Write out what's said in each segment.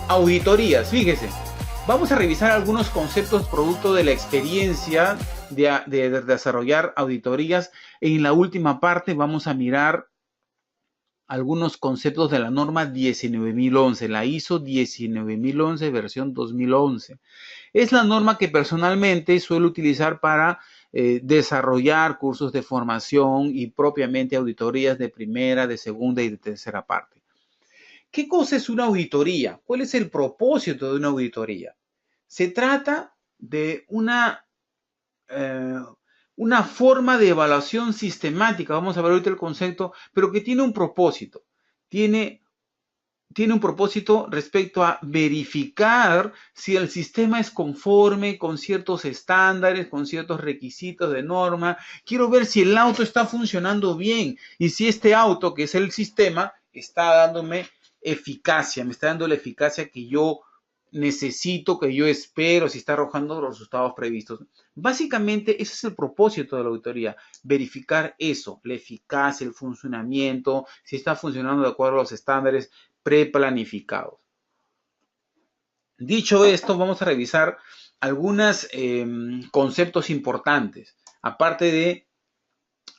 Auditorías, fíjese. Vamos a revisar algunos conceptos producto de la experiencia de desarrollar auditorías. En la última parte vamos a mirar algunos conceptos de la norma 19011, la ISO 19011 versión 2011. Es la norma que personalmente suelo utilizar para desarrollar cursos de formación y propiamente auditorías de primera, de segunda y de tercera parte. ¿Qué cosa es una auditoría? ¿Cuál es el propósito de una auditoría? Se trata de eh, una forma de evaluación sistemática, vamos a ver ahorita el concepto, pero que tiene un propósito. Tiene, tiene un propósito respecto a verificar si el sistema es conforme con ciertos estándares, con ciertos requisitos de norma. Quiero ver si el auto está funcionando bien y si este auto, que es el sistema, está dándome eficacia, me está dando la eficacia que yo necesito, que yo espero, si está arrojando los resultados previstos. Básicamente, ese es el propósito de la auditoría, verificar eso, la eficacia, el funcionamiento, si está funcionando de acuerdo a los estándares preplanificados. Dicho esto, vamos a revisar algunos conceptos importantes, aparte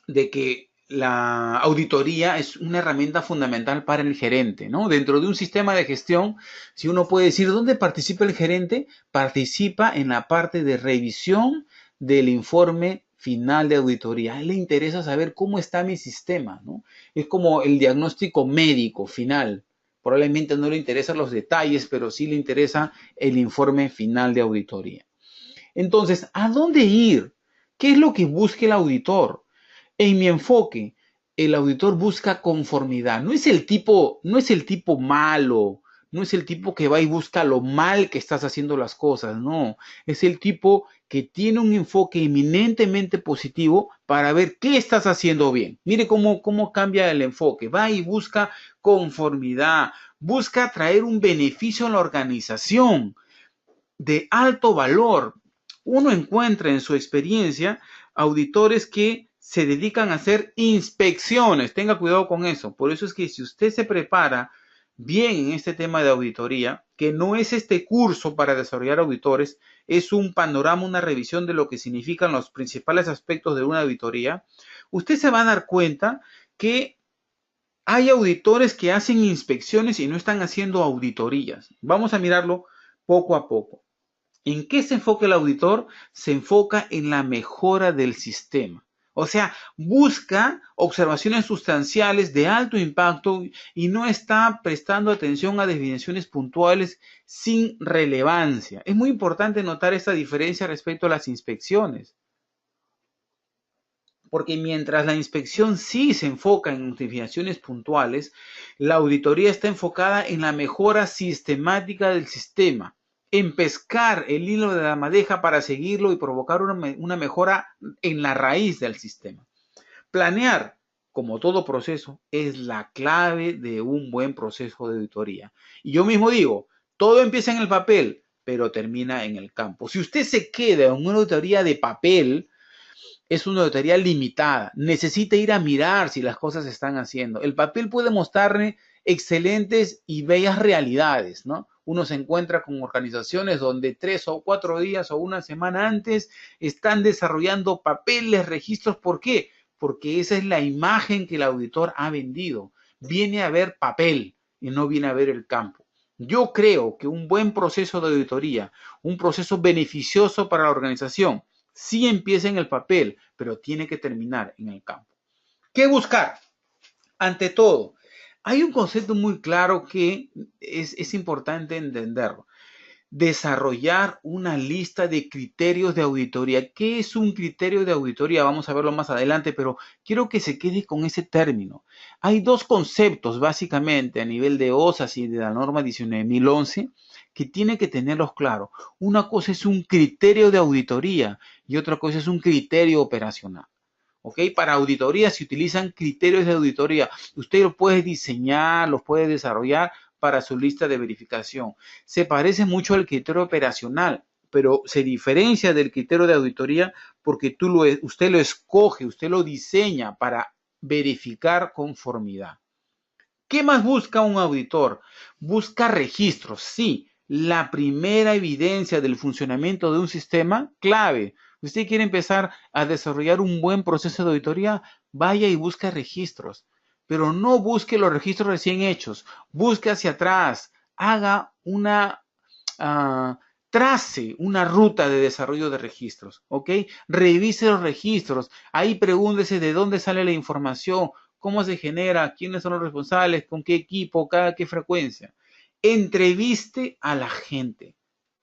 de que la auditoría es una herramienta fundamental para el gerente, ¿no? Dentro de un sistema de gestión, si uno puede decir, ¿dónde participa el gerente? Participa en la parte de revisión del informe final de auditoría. A él le interesa saber cómo está mi sistema, ¿no? Es como el diagnóstico médico final. Probablemente no le interesan los detalles, pero sí le interesa el informe final de auditoría. Entonces, ¿a dónde ir? ¿Qué es lo que busca el auditor? En mi enfoque, el auditor busca conformidad. No es el tipo malo, no es el tipo que va y busca lo mal que estás haciendo las cosas, no. Es el tipo que tiene un enfoque eminentemente positivo para ver qué estás haciendo bien. Mire cómo cambia el enfoque. Va y busca conformidad, busca traer un beneficio a la organización de alto valor. Uno encuentra en su experiencia auditores que se dedican a hacer inspecciones. Tenga cuidado con eso. Por eso es que si usted se prepara bien en este tema de auditoría, que no es este curso para desarrollar auditores, es un panorama, una revisión de lo que significan los principales aspectos de una auditoría, usted se va a dar cuenta que hay auditores que hacen inspecciones y no están haciendo auditorías. Vamos a mirarlo poco a poco. ¿En qué se enfoca el auditor? Se enfoca en la mejora del sistema. O sea, busca observaciones sustanciales de alto impacto y no está prestando atención a definiciones puntuales sin relevancia. Es muy importante notar esta diferencia respecto a las inspecciones, porque mientras la inspección sí se enfoca en definiciones puntuales, la auditoría está enfocada en la mejora sistemática del sistema, en pescar el hilo de la madeja para seguirlo y provocar una mejora en la raíz del sistema. Planear, como todo proceso, es la clave de un buen proceso de auditoría. Y yo mismo digo, todo empieza en el papel, pero termina en el campo. Si usted se queda en una auditoría de papel, es una auditoría limitada. Necesita ir a mirar si las cosas se están haciendo. El papel puede mostrarle excelentes y bellas realidades, ¿no? Uno se encuentra con organizaciones donde 3 o 4 días o una semana antes están desarrollando papeles, registros. ¿Por qué? Porque esa es la imagen que el auditor ha vendido. Viene a ver papel y no viene a ver el campo. Yo creo que un buen proceso de auditoría, un proceso beneficioso para la organización, sí empieza en el papel, pero tiene que terminar en el campo. ¿Qué buscar? Ante todo, hay un concepto muy claro que es importante entenderlo. Desarrollar una lista de criterios de auditoría. ¿Qué es un criterio de auditoría? Vamos a verlo más adelante, pero quiero que se quede con ese término. Hay dos conceptos básicamente a nivel de OSAS y de la norma 19011 que tiene que tenerlos claros. Una cosa es un criterio de auditoría y otra cosa es un criterio operacional. ¿Ok? Para auditoría se utilizan criterios de auditoría. Usted los puede diseñar, los puede desarrollar para su lista de verificación. Se parece mucho al criterio operacional, pero se diferencia del criterio de auditoría porque usted lo escoge, usted lo diseña para verificar conformidad. ¿Qué más busca un auditor? Busca registros, sí, la primera evidencia del funcionamiento de un sistema clave. Usted quiere empezar a desarrollar un buen proceso de auditoría, vaya y busque registros, pero no busque los registros recién hechos, busque hacia atrás, haga una, ah, trace una ruta de desarrollo de registros, ¿ok? Revise los registros, ahí pregúntese de dónde sale la información, cómo se genera, quiénes son los responsables, con qué equipo, cada qué frecuencia. Entreviste a la gente.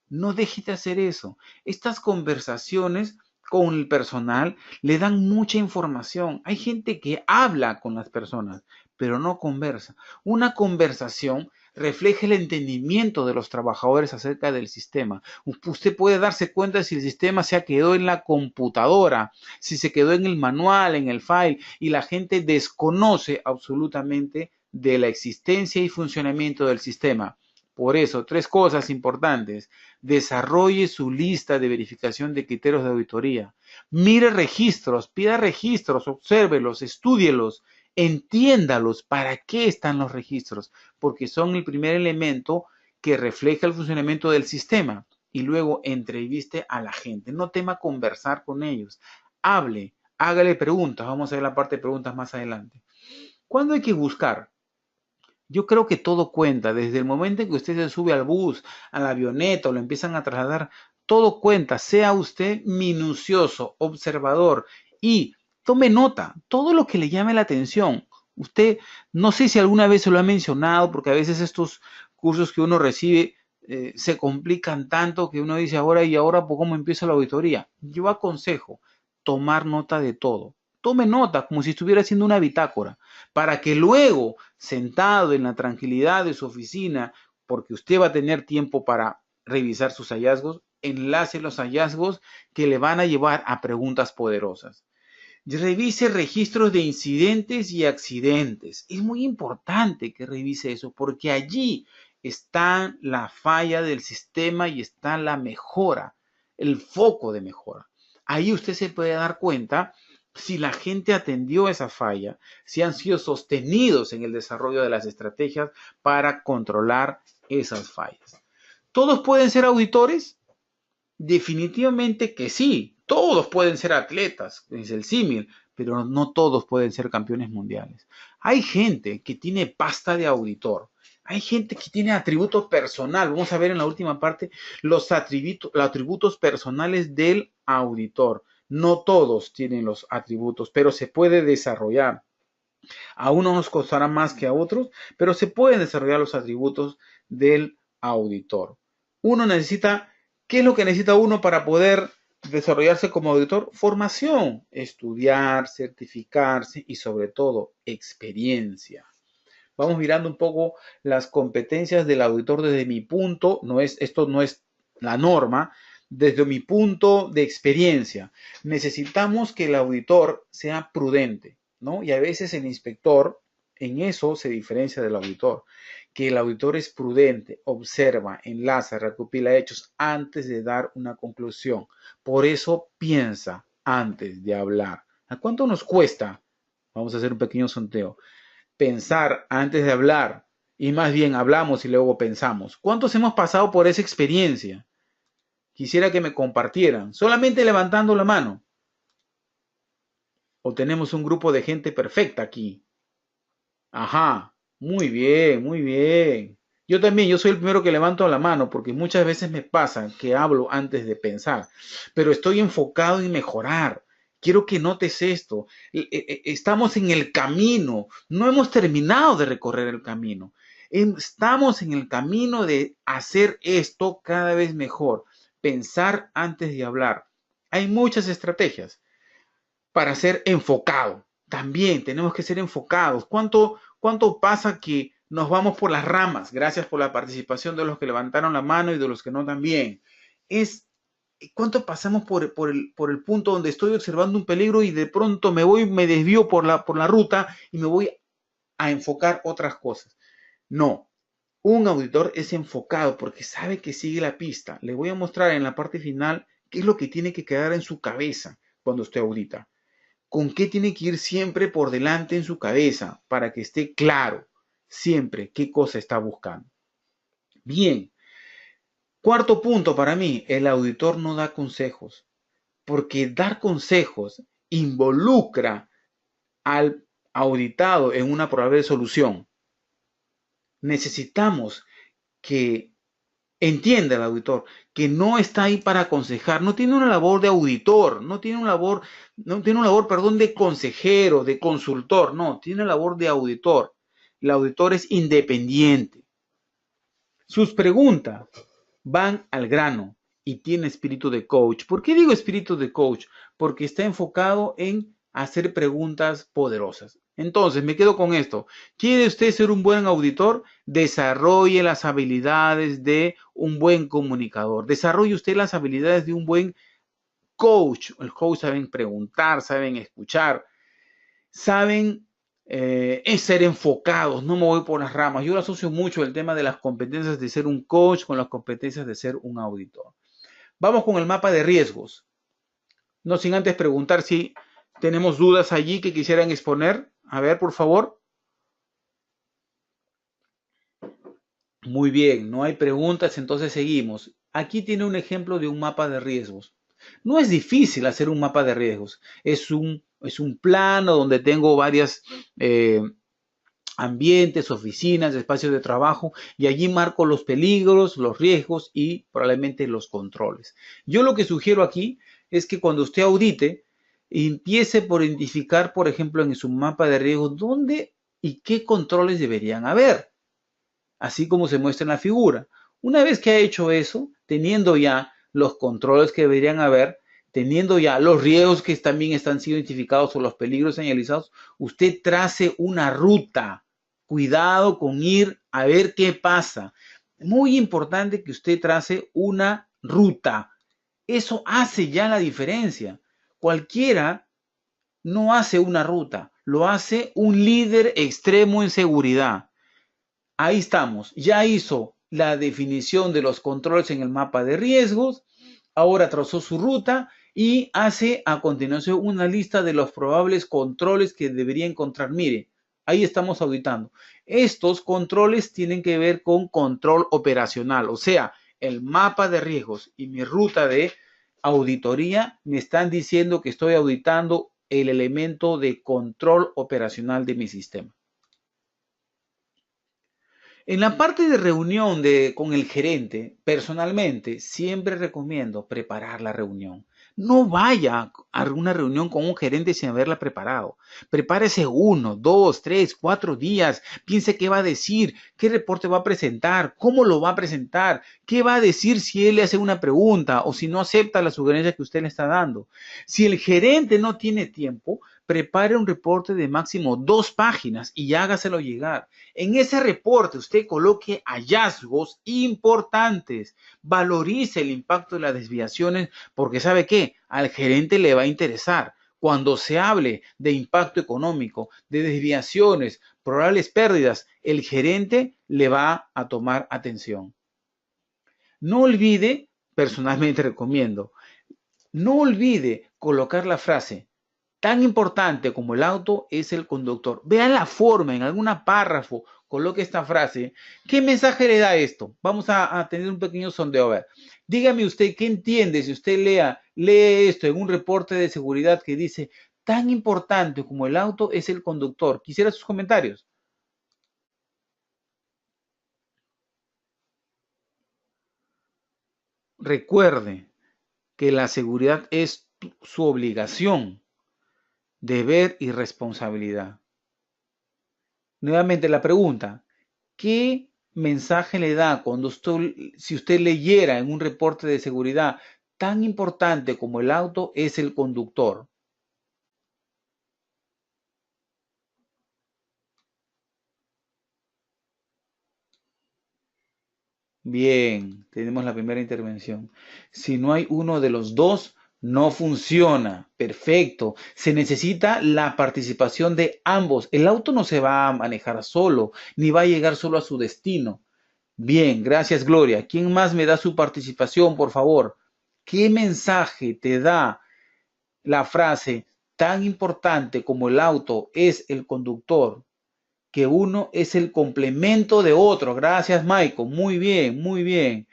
No deje de hacer eso. Estas conversaciones con el personal le dan mucha información. Hay gente que habla con las personas, pero no conversa. Una conversación refleja el entendimiento de los trabajadores acerca del sistema. Usted puede darse cuenta si el sistema se quedó en la computadora, si se quedó en el manual, en el file, y la gente desconoce absolutamente de la existencia y funcionamiento del sistema. Por eso, tres cosas importantes. Desarrolle su lista de verificación de criterios de auditoría. Mire registros, pida registros, obsérvelos, estúdielos, entiéndalos. ¿Para qué están los registros? Porque son el primer elemento que refleja el funcionamiento del sistema. Y luego entreviste a la gente. No tema conversar con ellos. Hable, hágale preguntas. Vamos a ver la parte de preguntas más adelante. ¿Cuándo hay que buscar? Yo creo que todo cuenta, desde el momento en que usted se sube al bus, a la avioneta o lo empiezan a trasladar, todo cuenta, sea usted minucioso, observador y tome nota, todo lo que le llame la atención. Usted, no sé si alguna vez se lo ha mencionado, porque a veces estos cursos que uno recibe se complican tanto que uno dice ahora y ahora, ¿por cómo empieza la auditoría? Yo aconsejo tomar nota de todo. Tome nota como si estuviera haciendo una bitácora, para que luego, sentado en la tranquilidad de su oficina, porque usted va a tener tiempo para revisar sus hallazgos, enlace los hallazgos que le van a llevar a preguntas poderosas. Revise registros de incidentes y accidentes. Es muy importante que revise eso porque allí está la falla del sistema y está la mejora, el foco de mejora. Ahí usted se puede dar cuenta si la gente atendió esa falla, si han sido sostenidos en el desarrollo de las estrategias para controlar esas fallas. ¿Todos pueden ser auditores? Definitivamente que sí, todos pueden ser atletas, es el símil, pero no todos pueden ser campeones mundiales. Hay gente que tiene pasta de auditor, hay gente que tiene atributos personal. Vamos a ver en la última parte los atributos personales del auditor. No todos tienen los atributos, pero se puede desarrollar. A unos nos costará más que a otros, pero se pueden desarrollar los atributos del auditor. Uno necesita, ¿qué es lo que necesita uno para poder desarrollarse como auditor? Formación, estudiar, certificarse y sobre todo experiencia. Vamos mirando un poco las competencias del auditor desde mi punto, esto no es la norma, desde mi punto de experiencia. Necesitamos que el auditor sea prudente, ¿no? Y a veces el inspector en eso se diferencia del auditor, que el auditor es prudente, observa, enlaza, recopila hechos antes de dar una conclusión. Por eso piensa antes de hablar. ¿A cuánto nos cuesta? Vamos a hacer un pequeño sondeo. Pensar antes de hablar y más bien hablamos y luego pensamos. ¿Cuántos hemos pasado por esa experiencia? Quisiera que me compartieran, solamente levantando la mano. O tenemos un grupo de gente perfecta aquí. Ajá, muy bien, muy bien. Yo también, yo soy el primero que levanto la mano porque muchas veces me pasa que hablo antes de pensar, pero estoy enfocado en mejorar. Quiero que notes esto. Estamos en el camino, no hemos terminado de recorrer el camino. Estamos en el camino de hacer esto cada vez mejor. Pensar antes de hablar. Hay muchas estrategias para ser enfocado. También tenemos que ser enfocados. ¿Cuánto pasa que nos vamos por las ramas? Gracias por la participación de los que levantaron la mano y de los que no también. ¿Cuánto pasamos por el punto donde estoy observando un peligro y de pronto me desvío por la ruta y me voy a enfocar otras cosas? No, un auditor es enfocado porque sabe que sigue la pista. Le voy a mostrar en la parte final qué es lo que tiene que quedar en su cabeza cuando usted audita. ¿Con qué tiene que ir siempre por delante en su cabeza para que esté claro? siempre qué cosa está buscando. Bien, cuarto punto para mí, el auditor no da consejos, porque dar consejos involucra al auditado en una probable solución. Necesitamos que entienda el auditor que no está ahí para aconsejar, no tiene una labor de auditor, no tiene una labor, de consejero, de consultor, no, tiene labor de auditor. El auditor es independiente. Sus preguntas van al grano y tiene espíritu de coach. ¿Por qué digo espíritu de coach? Porque está enfocado en hacer preguntas poderosas. Entonces, me quedo con esto. ¿Quiere usted ser un buen auditor? Desarrolle las habilidades de un buen comunicador. Desarrolle usted las habilidades de un buen coach. El coach saben preguntar, saben escuchar, saben ser enfocados. No me voy por las ramas. Yo lo asocio mucho el tema de las competencias de ser un coach con las competencias de ser un auditor. Vamos con el mapa de riesgos. No sin antes preguntar si tenemos dudas allí que quisieran exponer. A ver, por favor. Muy bien, no hay preguntas, entonces seguimos. Aquí tiene un ejemplo de un mapa de riesgos. No es difícil hacer un mapa de riesgos. Es un plano donde tengo varias ambientes, oficinas, espacios de trabajo, y allí marco los peligros, los riesgos y probablemente los controles. Yo lo que sugiero aquí es que cuando usted audite, empiece por identificar, por ejemplo, en su mapa de riesgos, dónde y qué controles deberían haber, así como se muestra en la figura. Una vez que ha hecho eso, teniendo ya los controles que deberían haber, teniendo ya los riesgos que también están siendo identificados o los peligros señalizados, usted trace una ruta. Cuidado con ir a ver qué pasa. Muy importante que usted trace una ruta. Eso hace ya la diferencia. Cualquiera no hace una ruta, lo hace un líder extremo en seguridad. Ahí estamos, ya hizo la definición de los controles en el mapa de riesgos, ahora trazó su ruta y hace a continuación una lista de los probables controles que debería encontrar. Mire, ahí estamos auditando. Estos controles tienen que ver con control operacional, o sea, el mapa de riesgos y mi ruta de auditoría me están diciendo que estoy auditando el elemento de control operacional de mi sistema. En la parte de reunión con el gerente, personalmente, siempre recomiendo preparar la reunión. No vaya a una reunión con un gerente sin haberla preparado. Prepárese 1, 2, 3, 4 días. Piense qué va a decir, qué reporte va a presentar, cómo lo va a presentar, qué va a decir si él le hace una pregunta o si no acepta la sugerencia que usted le está dando. Si el gerente no tiene tiempo, prepare un reporte de máximo 2 páginas y hágaselo llegar. En ese reporte usted coloque hallazgos importantes, valorice el impacto de las desviaciones, porque ¿sabe qué? Al gerente le va a interesar. Cuando se hable de impacto económico, de desviaciones, probables pérdidas, el gerente le va a tomar atención. No olvide, personalmente recomiendo, no olvide colocar la frase: tan importante como el auto es el conductor. Vea la forma, en algún párrafo, coloque esta frase. ¿Qué mensaje le da esto? Vamos a tener un pequeño sondeo. A ver, dígame usted qué entiende si usted lee esto en un reporte de seguridad que dice: tan importante como el auto es el conductor. Quisiera sus comentarios. Recuerde que la seguridad es su obligación, deber y responsabilidad. Nuevamente la pregunta: ¿qué mensaje le da si usted leyera en un reporte de seguridad: tan importante como el auto es el conductor? Bien, tenemos la primera intervención. Si no hay uno de los dos, no funciona. Perfecto. Se necesita la participación de ambos. El auto no se va a manejar solo, ni va a llegar solo a su destino. Bien, gracias, Gloria. ¿Quién más me da su participación, por favor? ¿Qué mensaje te da la frase: tan importante como el auto es el conductor? que uno es el complemento de otro. Gracias, Michael. Muy bien, muy bien.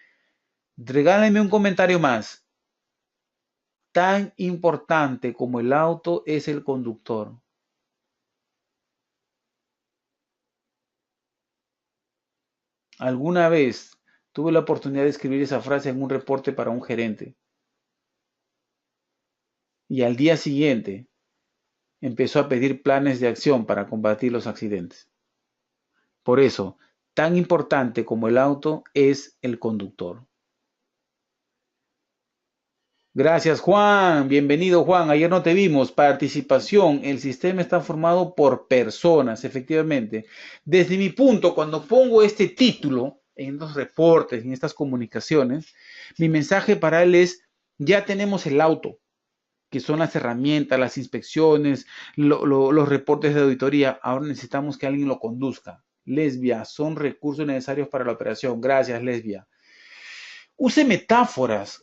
Regálame un comentario más. Tan importante como el auto es el conductor. Alguna vez tuve la oportunidad de escribir esa frase en un reporte para un gerente. Y al día siguiente empezó a pedir planes de acción para combatir los accidentes. Por eso, tan importante como el auto es el conductor. Gracias, Juan. Bienvenido, Juan. Ayer no te vimos. Participación. El sistema está formado por personas, efectivamente. Desde mi punto, cuando pongo este título en los reportes, en estas comunicaciones, mi mensaje para él es, ya tenemos el auto, que son las herramientas, las inspecciones, los reportes de auditoría. Ahora necesitamos que alguien lo conduzca. Lesbia, son recursos necesarios para la operación. Gracias, Lesbia. Use metáforas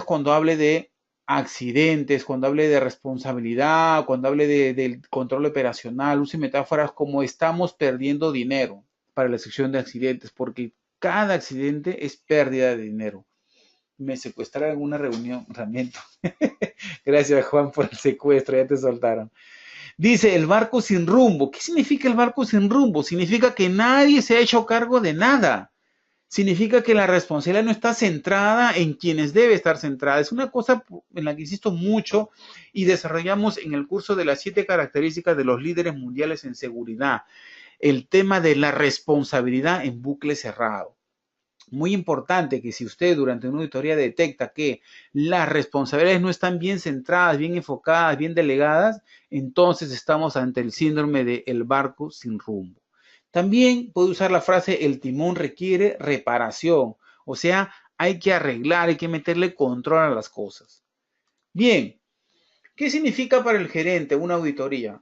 cuando hable de accidentes, cuando hable de responsabilidad, cuando hable del control operacional. Use metáforas como estamos perdiendo dinero para la sección de accidentes, porque cada accidente es pérdida de dinero. Me secuestraron en una reunión, realmente. Gracias, Juan, por el secuestro, ya te soltaron. Dice, el barco sin rumbo. ¿Qué significa el barco sin rumbo? Significa que nadie se ha hecho cargo de nada. Significa que la responsabilidad no está centrada en quienes debe estar centrada. Es una cosa en la que insisto mucho y desarrollamos en el curso de las 7 características de los líderes mundiales en seguridad. El tema de la responsabilidad en bucle cerrado. Muy importante que si usted durante una auditoría detecta que las responsabilidades no están bien centradas, bien enfocadas, bien delegadas, entonces estamos ante el síndrome de el barco sin rumbo. También puede usar la frase el timón requiere reparación, o sea, hay que arreglar, hay que meterle control a las cosas. Bien, ¿qué significa para el gerente una auditoría?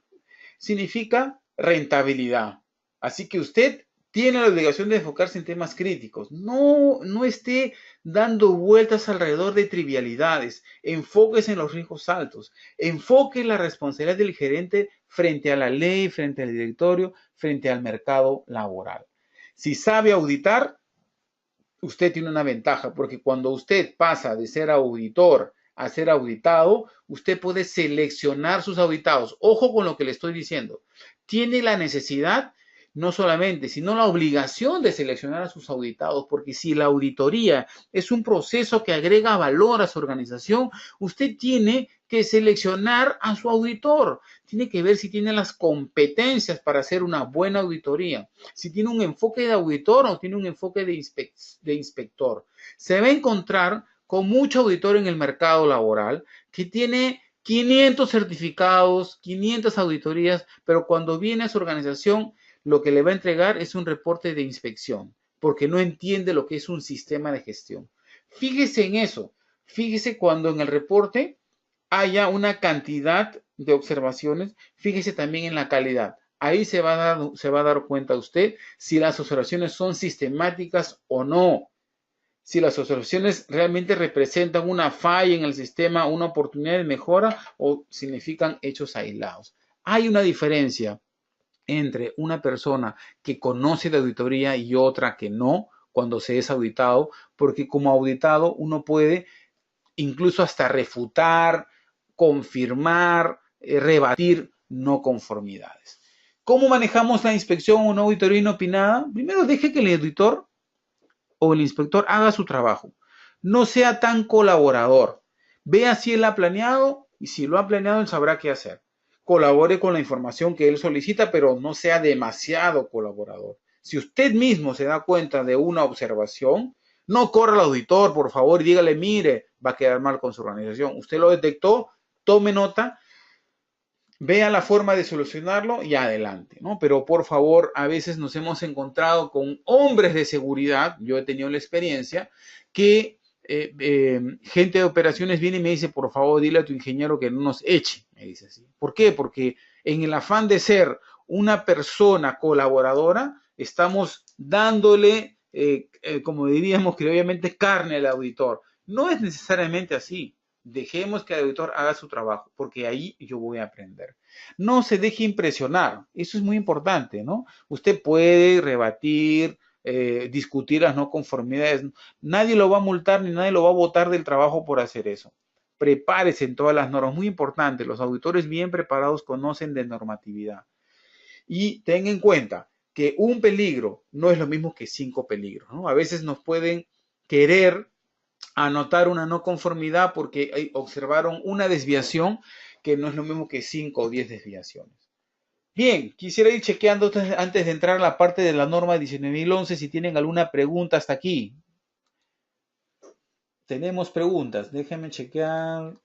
Significa rentabilidad. Así que usted tiene la obligación de enfocarse en temas críticos. No esté dando vueltas alrededor de trivialidades. Enfóquese en los riesgos altos. Enfoque la responsabilidad del gerente frente a la ley, frente al directorio, frente al mercado laboral. Si sabe auditar, usted tiene una ventaja, porque cuando usted pasa de ser auditor a ser auditado, usted puede seleccionar sus auditados. Ojo con lo que le estoy diciendo. Tiene la necesidad, no solamente, sino la obligación de seleccionar a sus auditados, porque si la auditoría es un proceso que agrega valor a su organización, usted tiene que seleccionar a su auditor. Tiene que ver si tiene las competencias para hacer una buena auditoría, si tiene un enfoque de auditor o tiene un enfoque de inspector. Se va a encontrar con mucho auditor en el mercado laboral que tiene 500 certificados, 500 auditorías, pero cuando viene a su organización, lo que le va a entregar es un reporte de inspección, porque no entiende lo que es un sistema de gestión. Fíjese en eso. Fíjese cuando en el reporte haya una cantidad de observaciones, fíjese también en la calidad. Ahí se va a dar cuenta usted si las observaciones son sistemáticas o no. Si las observaciones realmente representan una falla en el sistema, una oportunidad de mejora o significan hechos aislados. Hay una diferencia entre una persona que conoce de auditoría y otra que no, cuando se es auditado, porque como auditado uno puede incluso hasta refutar, confirmar, rebatir no conformidades. ¿Cómo manejamos la inspección o una auditoría inopinada? Primero, deje que el auditor o el inspector haga su trabajo. No sea tan colaborador. Vea si él ha planeado y si lo ha planeado, él sabrá qué hacer. Colabore con la información que él solicita, pero no sea demasiado colaborador. Si usted mismo se da cuenta de una observación, no corra al auditor, por favor, y dígale, mire, va a quedar mal con su organización. Usted lo detectó, tome nota, vea la forma de solucionarlo y adelante, ¿no? Pero por favor, a veces nos hemos encontrado con hombres de seguridad, yo he tenido la experiencia, que gente de operaciones viene y me dice, por favor, dile a tu ingeniero que no nos eche, me dice así. ¿Por qué? Porque en el afán de ser una persona colaboradora, estamos dándole, como diríamos criollamente, carne al auditor. No es necesariamente así. Dejemos que el auditor haga su trabajo, porque ahí yo voy a aprender. No se deje impresionar, eso es muy importante, ¿no? Usted puede rebatir, discutir las no conformidades. Nadie lo va a multar ni nadie lo va a botar del trabajo por hacer eso. Prepárese en todas las normas, muy importante. Los auditores bien preparados conocen de normatividad. Y ten en cuenta que un peligro no es lo mismo que 5 peligros, ¿no? A veces nos pueden querer anotar una no conformidad porque observaron una desviación que no es lo mismo que 5 o 10 desviaciones. Bien, quisiera ir chequeando antes de entrar a la parte de la norma 19.011 si tienen alguna pregunta hasta aquí. Tenemos preguntas, déjenme chequear.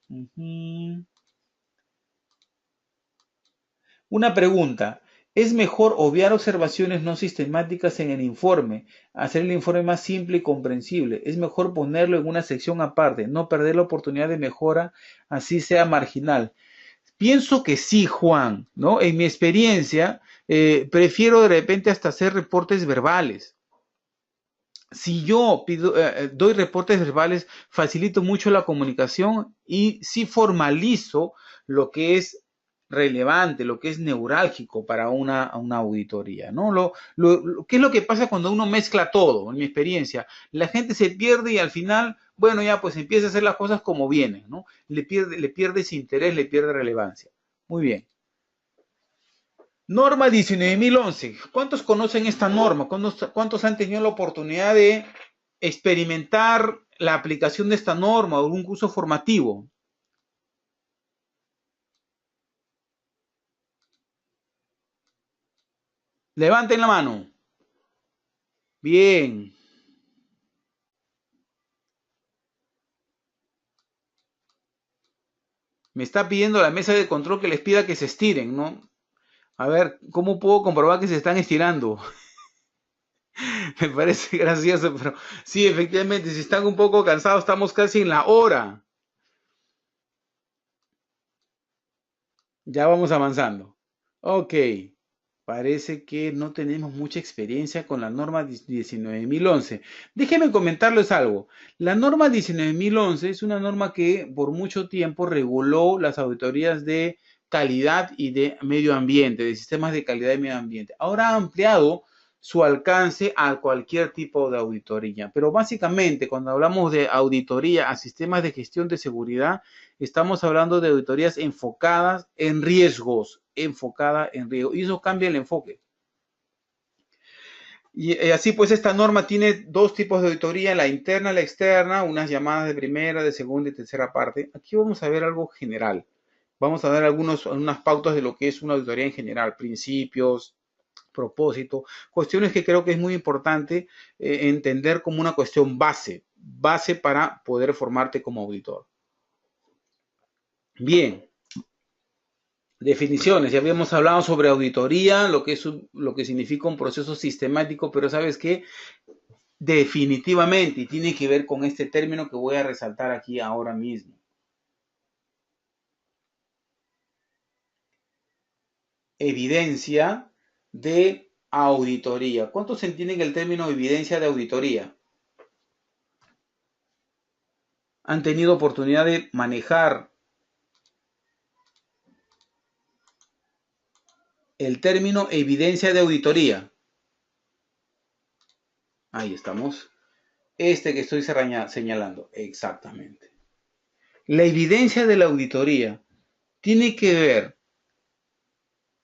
Una pregunta. ¿Es mejor obviar observaciones no sistemáticas en el informe, hacer el informe más simple y comprensible? ¿Es mejor ponerlo en una sección aparte, no perder la oportunidad de mejora, así sea marginal? Pienso que sí, Juan, ¿no? En mi experiencia, prefiero de repente hasta hacer reportes verbales. Si yo doy reportes verbales, facilito mucho la comunicación y sí formalizo lo que es relevante, lo que es neurálgico para una auditoría, ¿no? ¿Qué es lo que pasa cuando uno mezcla todo? En mi experiencia, la gente se pierde y al final, bueno, ya pues empieza a hacer las cosas como vienen, ¿no? Le pierde ese interés, le pierde relevancia. Muy bien. Norma 19.011. ¿Cuántos conocen esta norma? ¿Cuántos han tenido la oportunidad de experimentar la aplicación de esta norma o algún curso formativo? Levanten la mano. Bien. Me está pidiendo la mesa de control que les pida que se estiren, ¿no? A ver, ¿cómo puedo comprobar que se están estirando? Me parece gracioso, pero sí, efectivamente, si están un poco cansados, estamos casi en la hora. Ya vamos avanzando. Ok. Parece que no tenemos mucha experiencia con la norma 19.011. Déjenme comentarles algo. La norma 19.011 es una norma que por mucho tiempo reguló las auditorías de calidad y de medio ambiente, de sistemas de calidad y medio ambiente. Ahora ha ampliado su alcance a cualquier tipo de auditoría. Pero básicamente, cuando hablamos de auditoría a sistemas de gestión de seguridad, estamos hablando de auditorías enfocadas en riesgos, enfocada en riesgos. Y eso cambia el enfoque. Y así pues esta norma tiene dos tipos de auditoría, la interna y la externa, unas llamadas de primera, de segunda y tercera parte. Aquí vamos a ver algo general. Vamos a dar unas pautas de lo que es una auditoría en general, principios, propósito, cuestiones que creo que es muy importante entender como una cuestión base para poder formarte como auditor. Bien, definiciones. Ya habíamos hablado sobre auditoría, lo que significa un proceso sistemático, pero ¿sabes qué? Definitivamente, y tiene que ver con este término que voy a resaltar aquí ahora mismo. Evidencia de auditoría. ¿Cuántos entienden el término evidencia de auditoría? ¿Han tenido oportunidad de manejar el término evidencia de auditoría? Ahí estamos. Este que estoy señalando, exactamente. La evidencia de la auditoría tiene que ver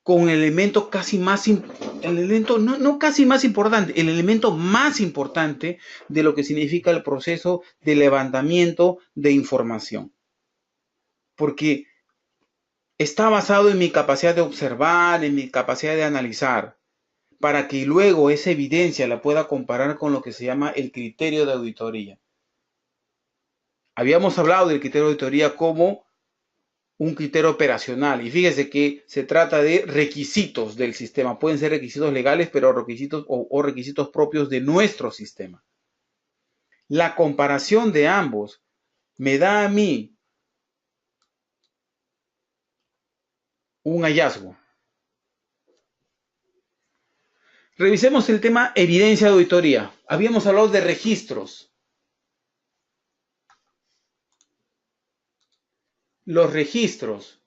con el elemento casi más, el elemento no casi más importante, el elemento más importante de lo que significa el proceso de levantamiento de información. Porque está basado en mi capacidad de observar, en mi capacidad de analizar, para que luego esa evidencia la pueda comparar con lo que se llama el criterio de auditoría. Habíamos hablado del criterio de auditoría como un criterio operacional y fíjese que se trata de requisitos del sistema. Pueden ser requisitos legales, pero requisitos o requisitos propios de nuestro sistema. La comparación de ambos me da a mí un hallazgo. Revisemos el tema evidencia de auditoría. Habíamos hablado de registros. Los registros,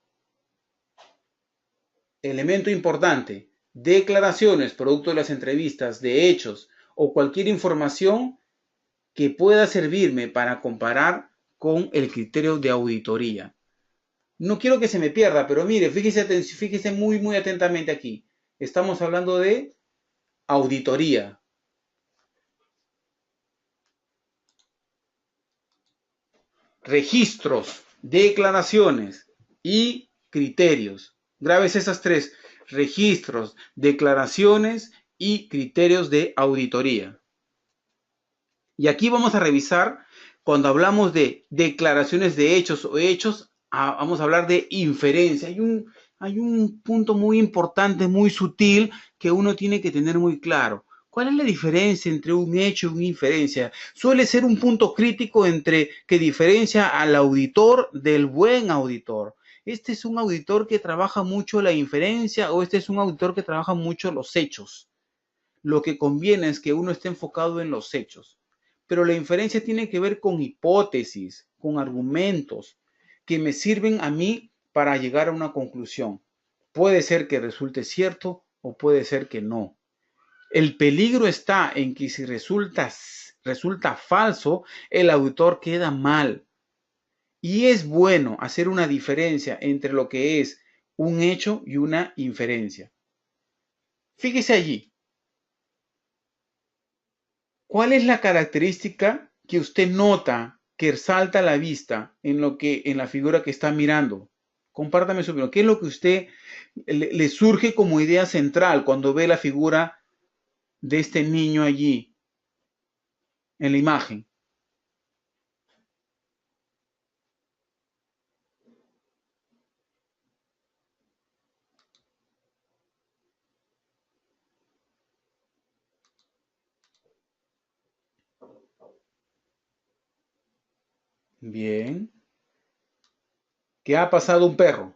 elemento importante, declaraciones, producto de las entrevistas, de hechos o cualquier información que pueda servirme para comparar con el criterio de auditoría. No quiero que se me pierda, pero mire, fíjese muy atentamente aquí. Estamos hablando de auditoría. Registros, declaraciones y criterios. Grabes esas tres: registros, declaraciones y criterios de auditoría. Y aquí vamos a revisar, cuando hablamos de declaraciones de hechos o hechos, vamos a hablar de inferencia. Hay un punto muy importante, muy sutil, que uno tiene que tener muy claro. ¿Cuál es la diferencia entre un hecho y una inferencia? Suele ser un punto crítico que diferencia al auditor del buen auditor. ¿Este es un auditor que trabaja mucho la inferencia o este es un auditor que trabaja mucho los hechos? Lo que conviene es que uno esté enfocado en los hechos. Pero la inferencia tiene que ver con hipótesis, con argumentos que me sirven a mí para llegar a una conclusión. Puede ser que resulte cierto o puede ser que no. El peligro está en que si resulta falso, el auditor queda mal. Y es bueno hacer una diferencia entre lo que es un hecho y una inferencia. Fíjese allí. ¿Cuál es la característica que usted nota que salta a la vista en la figura que está mirando? Compártame su opinión. ¿Qué es lo que a usted le surge como idea central cuando ve la figura de este niño allí en la imagen? Bien. ¿Qué ha pasado un perro?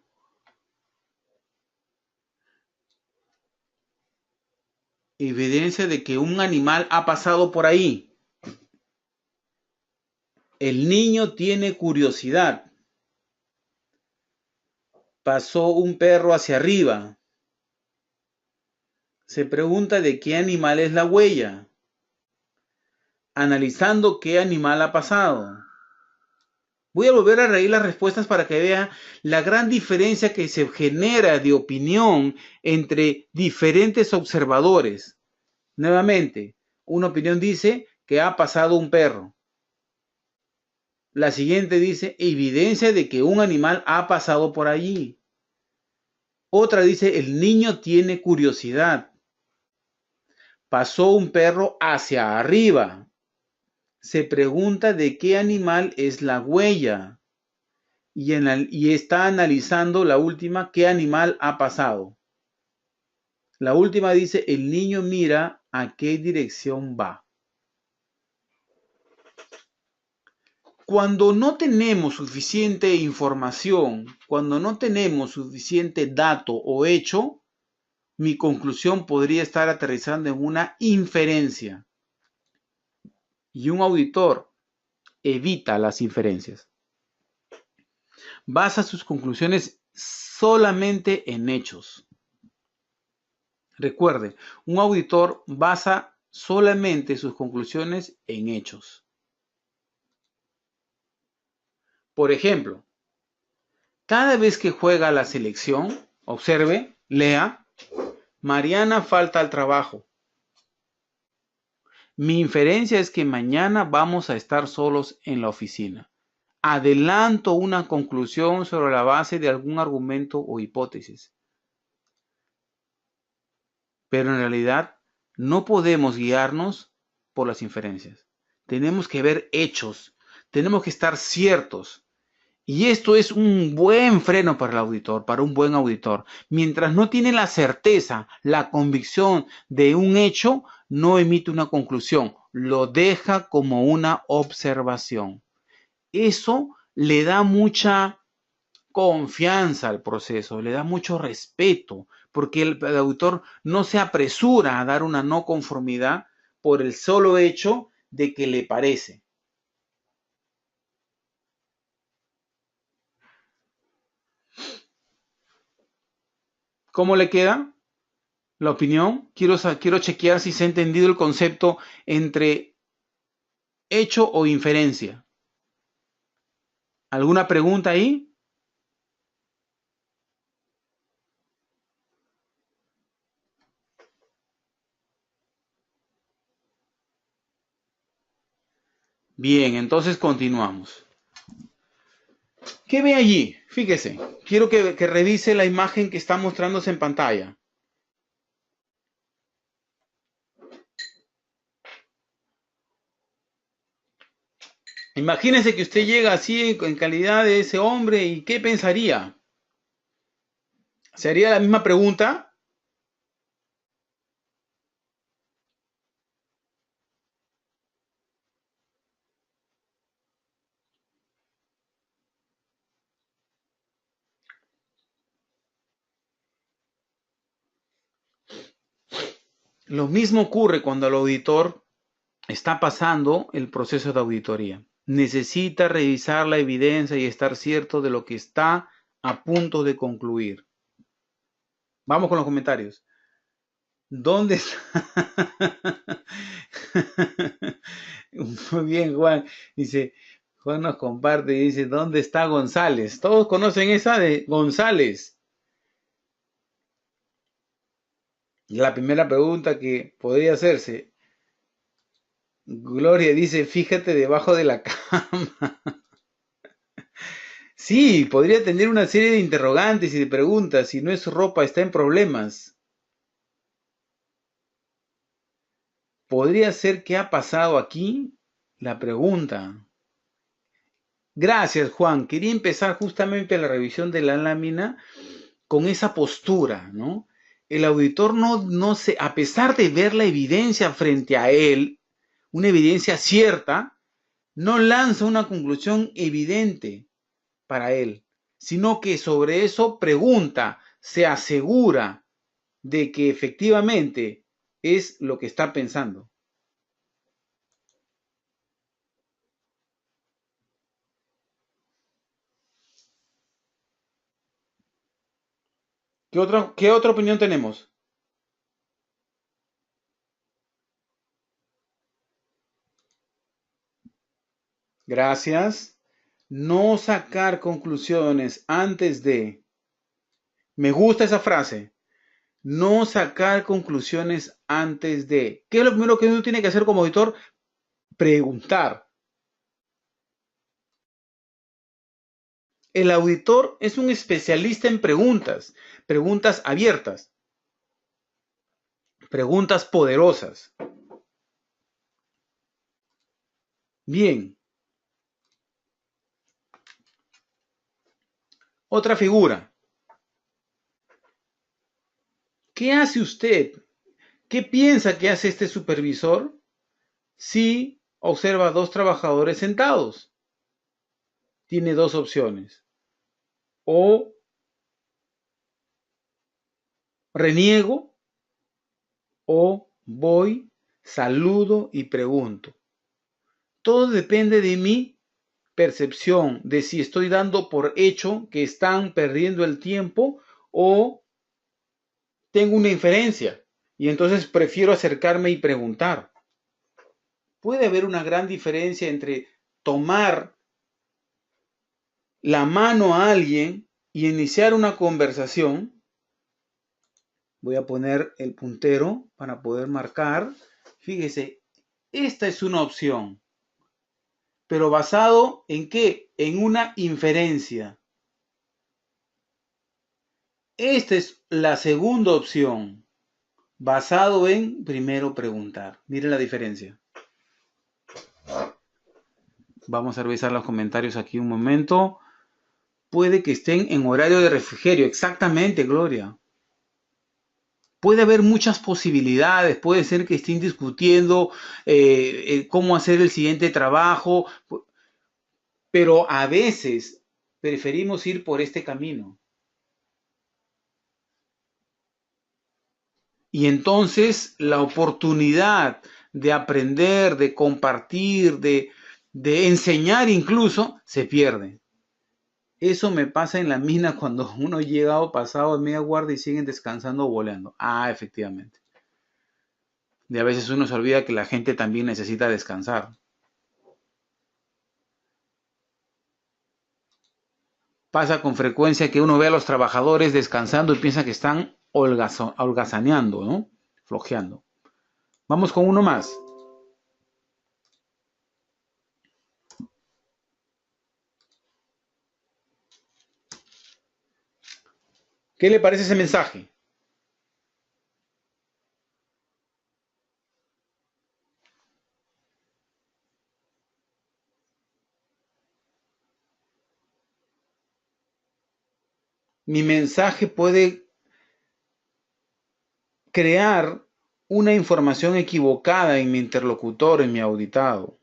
Evidencia de que un animal ha pasado por ahí. El niño tiene curiosidad. Pasó un perro hacia arriba. Se pregunta de qué animal es la huella. Analizando qué animal ha pasado. Voy a volver a reír las respuestas para que vea la gran diferencia que se genera de opinión entre diferentes observadores. Nuevamente, una opinión dice que ha pasado un perro. La siguiente dice evidencia de que un animal ha pasado por allí. Otra dice el niño tiene curiosidad. Pasó un perro hacia arriba. Se pregunta de qué animal es la huella. Y está analizando la última, qué animal ha pasado. La última dice, el niño mira a qué dirección va. Cuando no tenemos suficiente información, cuando no tenemos suficiente dato o hecho, mi conclusión podría estar aterrizando en una inferencia. Y un auditor evita las inferencias. Basa sus conclusiones solamente en hechos. Recuerde, un auditor basa solamente sus conclusiones en hechos. Por ejemplo, cada vez que juega la selección, observe, lea, Mariana falta al trabajo. Mi inferencia es que mañana vamos a estar solos en la oficina. Adelanto una conclusión sobre la base de algún argumento o hipótesis. Pero en realidad no podemos guiarnos por las inferencias. Tenemos que ver hechos, tenemos que estar ciertos. Y esto es un buen freno para el auditor, para un buen auditor. Mientras no tiene la certeza, la convicción de un hecho, no emite una conclusión, lo deja como una observación. Eso le da mucha confianza al proceso, le da mucho respeto, porque el autor no se apresura a dar una no conformidad por el solo hecho de que le parece. ¿Cómo le queda la opinión? Quiero chequear si se ha entendido el concepto entre hecho o inferencia. ¿Alguna pregunta ahí? Bien, entonces continuamos. ¿Qué ve allí? Fíjese, quiero que revise la imagen que está mostrándose en pantalla. Imagínese que usted llega así en calidad de ese hombre y ¿qué pensaría? ¿Se haría la misma pregunta? Lo mismo ocurre cuando el auditor está pasando el proceso de auditoría. Necesita revisar la evidencia y estar cierto de lo que está a punto de concluir. Vamos con los comentarios. ¿Dónde está? Muy bien, Juan. Dice, Juan nos comparte y dice, ¿dónde está González? Todos conocen esa de González. La primera pregunta que podría hacerse, Gloria dice, fíjate debajo de la cama. Sí, podría tener una serie de interrogantes y de preguntas. Si no es su ropa, está en problemas. ¿Podría ser qué ha pasado aquí? La pregunta. Gracias, Juan. Quería empezar justamente la revisión de la lámina con esa postura, ¿no? El auditor no se, a pesar de ver la evidencia frente a él, una evidencia cierta, no lanza una conclusión evidente para él, sino que sobre eso pregunta, se asegura de que efectivamente es lo que está pensando. ¿Qué otra opinión tenemos? Gracias. No sacar conclusiones antes de. Me gusta esa frase. No sacar conclusiones antes de. ¿Qué es lo primero que uno tiene que hacer como auditor? Preguntar. El auditor es un especialista en preguntas, preguntas abiertas, preguntas poderosas. Bien. Otra figura. ¿Qué hace usted? ¿Qué piensa que hace este supervisor si observa a dos trabajadores sentados? Tiene dos opciones. O reniego o voy, saludo y pregunto. Todo depende de mi percepción, de si estoy dando por hecho que están perdiendo el tiempo o tengo una inferencia y entonces prefiero acercarme y preguntar. Puede haber una gran diferencia entre tomar la mano a alguien y iniciar una conversación. Voy a poner el puntero para poder marcar. Fíjese, esta es una opción, pero basado en qué? En una inferencia. Esta es la segunda opción, basado en primero preguntar. Mire la diferencia. Vamos a revisar los comentarios aquí un momento. Puede que estén en horario de refrigerio. Exactamente, Gloria. Puede haber muchas posibilidades. Puede ser que estén discutiendo cómo hacer el siguiente trabajo. Pero a veces preferimos ir por este camino. Y entonces la oportunidad de aprender, de compartir, de enseñar incluso, se pierde. Eso me pasa en la mina cuando uno ha llegado pasado de media guardia y siguen descansando o volando. Ah, efectivamente. Y a veces uno se olvida que la gente también necesita descansar. Pasa con frecuencia que uno ve a los trabajadores descansando y piensa que están holgazaneando, ¿no? Flojeando. Vamos con uno más. ¿Qué le parece ese mensaje? Mi mensaje puede crear una información equivocada en mi interlocutor, en mi auditado.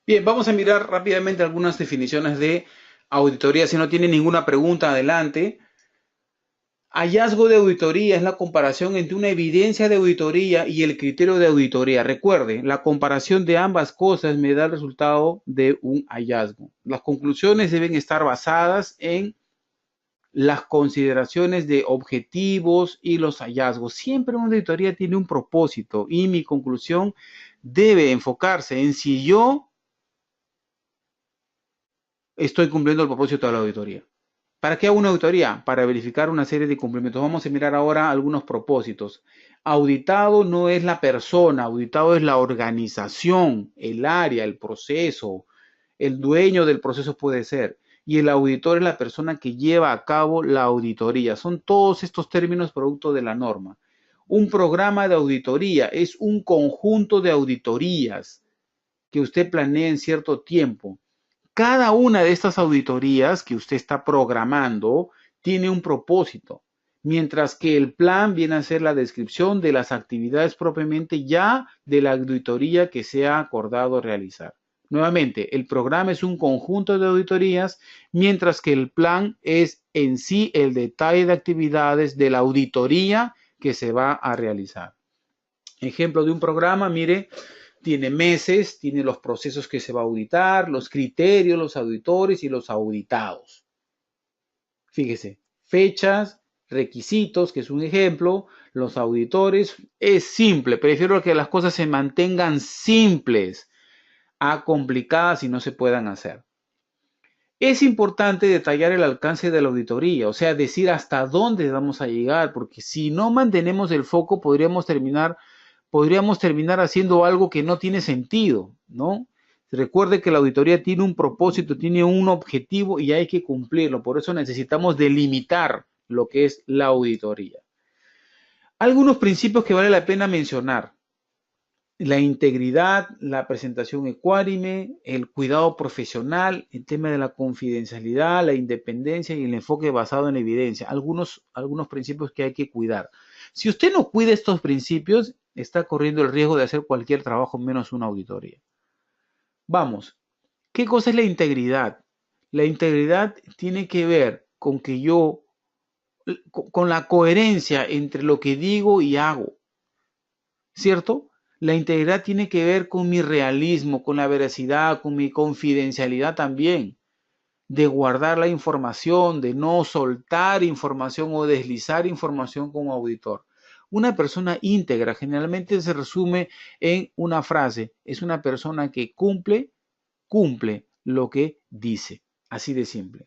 Bien, vamos a mirar rápidamente algunas definiciones de auditoría. Si no tiene ninguna pregunta, adelante. Hallazgo de auditoría es la comparación entre una evidencia de auditoría y el criterio de auditoría. Recuerde, la comparación de ambas cosas me da el resultado de un hallazgo. Las conclusiones deben estar basadas en las consideraciones de objetivos y los hallazgos. Siempre una auditoría tiene un propósito y mi conclusión debe enfocarse en si yo estoy cumpliendo el propósito de la auditoría. ¿Para qué hago una auditoría? Para verificar una serie de cumplimientos. Vamos a mirar ahora algunos propósitos. Auditado no es la persona, auditado es la organización, el área, el proceso, el dueño del proceso puede ser. Y el auditor es la persona que lleva a cabo la auditoría. Son todos estos términos producto de la norma. Un programa de auditoría es un conjunto de auditorías que usted planea en cierto tiempo. Cada una de estas auditorías que usted está programando tiene un propósito, mientras que el plan viene a ser la descripción de las actividades propiamente ya de la auditoría que se ha acordado realizar. Nuevamente, el programa es un conjunto de auditorías, mientras que el plan es en sí el detalle de actividades de la auditoría que se va a realizar. Ejemplo de un programa, mire, tiene meses, tiene los procesos que se va a auditar, los criterios, los auditores y los auditados. Fíjese, fechas, requisitos, que es un ejemplo, los auditores, es simple, prefiero que las cosas se mantengan simples a complicadas y no se puedan hacer. Es importante detallar el alcance de la auditoría, o sea, decir hasta dónde vamos a llegar, porque si no mantenemos el foco podríamos terminar haciendo algo que no tiene sentido, ¿no? Recuerde que la auditoría tiene un propósito, tiene un objetivo y hay que cumplirlo. Por eso necesitamos delimitar lo que es la auditoría. Algunos principios que vale la pena mencionar. La integridad, la presentación ecuánime, el cuidado profesional, el tema de la confidencialidad, la independencia y el enfoque basado en evidencia. Algunos principios que hay que cuidar. Si usted no cuida estos principios, está corriendo el riesgo de hacer cualquier trabajo menos una auditoría. Vamos, ¿qué cosa es la integridad? La integridad tiene que ver con que con la coherencia entre lo que digo y hago, ¿cierto? La integridad tiene que ver con mi realismo, con la veracidad, con mi confidencialidad también, de guardar la información, de no soltar información o deslizar información como auditor. Una persona íntegra generalmente se resume en una frase, es una persona que cumple lo que dice, así de simple.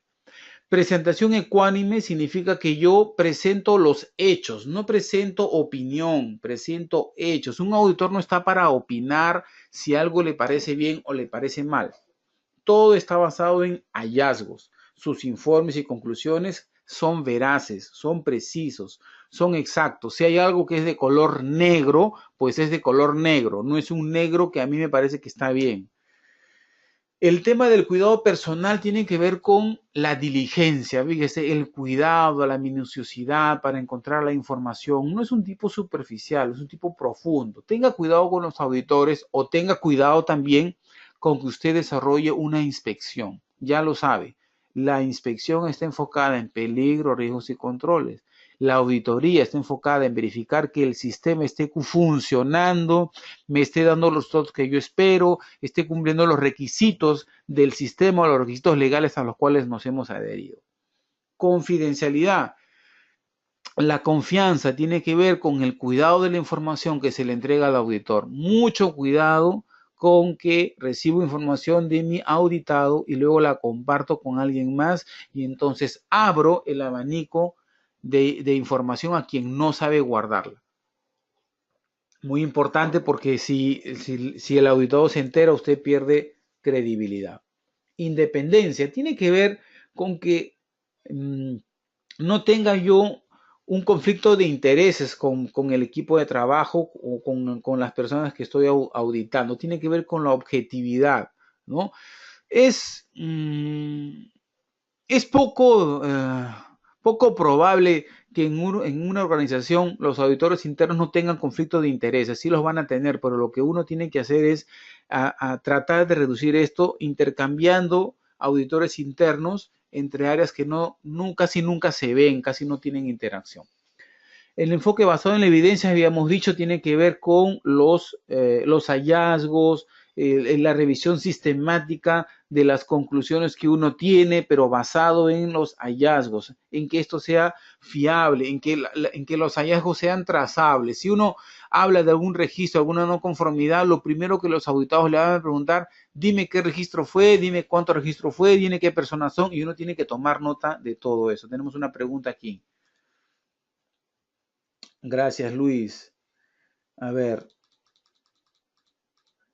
Presentación ecuánime significa que yo presento los hechos, no presento opinión, presento hechos. Un auditor no está para opinar si algo le parece bien o le parece mal. Todo está basado en hallazgos. Sus informes y conclusiones son veraces, son precisos, son exactos. Si hay algo que es de color negro, pues es de color negro. No es un negro que a mí me parece que está bien. El tema del cuidado personal tiene que ver con la diligencia, fíjese, el cuidado, la minuciosidad para encontrar la información. No es un tipo superficial, es un tipo profundo. Tenga cuidado con los auditores o tenga cuidado también con que usted desarrolle una inspección. Ya lo sabe, La inspección está enfocada en peligro, riesgos y controles. La auditoría está enfocada en verificar que el sistema esté funcionando, me esté dando los datos que yo espero, esté cumpliendo los requisitos del sistema o los requisitos legales a los cuales nos hemos adherido. Confidencialidad. La confianza tiene que ver con el cuidado de la información que se le entrega al auditor. Mucho cuidado con que recibo información de mi auditado y luego la comparto con alguien más y entonces abro el abanico de información a quien no sabe guardarla. Muy importante porque si el auditado se entera, usted pierde credibilidad. Independencia tiene que ver con que no tenga yo un conflicto de intereses con el equipo de trabajo o con las personas que estoy auditando. Tiene que ver con la objetividad, ¿no? Es poco probable que en una organización los auditores internos no tengan conflicto de intereses. Sí los van a tener, pero lo que uno tiene que hacer es a tratar de reducir esto intercambiando auditores internos entre áreas que casi nunca se ven, casi no tienen interacción. El enfoque basado en la evidencia, habíamos dicho, tiene que ver con los hallazgos, la revisión sistemática de las conclusiones que uno tiene, pero basado en los hallazgos, en que esto sea fiable, en que los hallazgos sean trazables. Si uno habla de algún registro, alguna no conformidad, lo primero que los auditados le van a preguntar, dime qué registro fue, dime cuánto registro fue, dime qué personas son, y uno tiene que tomar nota de todo eso. Tenemos una pregunta aquí. Gracias, Luis. A ver,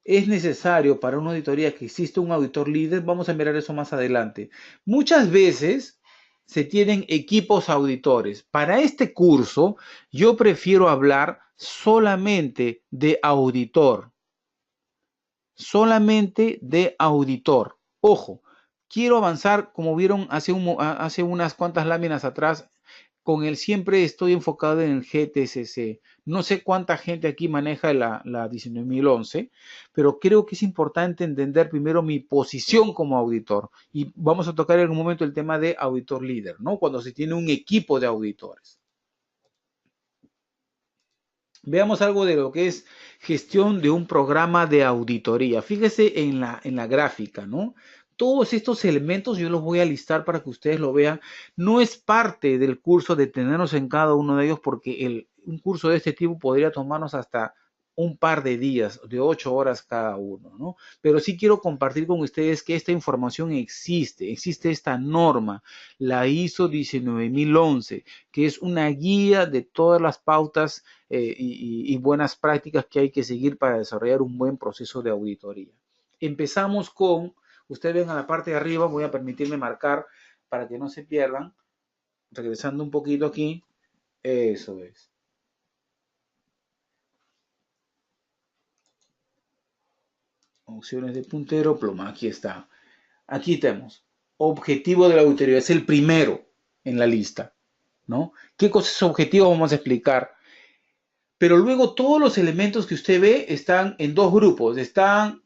¿es necesario para una auditoría que exista un auditor líder? Vamos a mirar eso más adelante. Muchas veces se tienen equipos auditores. Para este curso, yo prefiero hablar solamente de auditor. Solamente de auditor. Ojo, quiero avanzar, como vieron hace unas cuantas láminas atrás, con el siempre estoy enfocado en el GTCC. No sé cuánta gente aquí maneja la 19011, pero creo que es importante entender primero mi posición como auditor. Y vamos a tocar en un momento el tema de auditor líder, ¿no? Cuando se tiene un equipo de auditores. Veamos algo de lo que es gestión de un programa de auditoría. Fíjese en la gráfica, ¿no? Todos estos elementos yo los voy a listar para que ustedes lo vean. No es parte del curso de tenernos en cada uno de ellos porque un curso de este tipo podría tomarnos hasta un par de días, de 8 horas cada uno, ¿no? Pero sí quiero compartir con ustedes que esta información existe esta norma, la ISO 19011, que es una guía de todas las pautas y buenas prácticas que hay que seguir para desarrollar un buen proceso de auditoría. Empezamos con, ustedes ven a la parte de arriba, voy a permitirme marcar para que no se pierdan, regresando un poquito aquí, eso es. Opciones de puntero, pluma, aquí está. Aquí tenemos, objetivo de la auditoría, es el primero en la lista, ¿no? ¿Qué cosa es objetivo? Vamos a explicar. Pero luego todos los elementos que usted ve están en dos grupos. Están,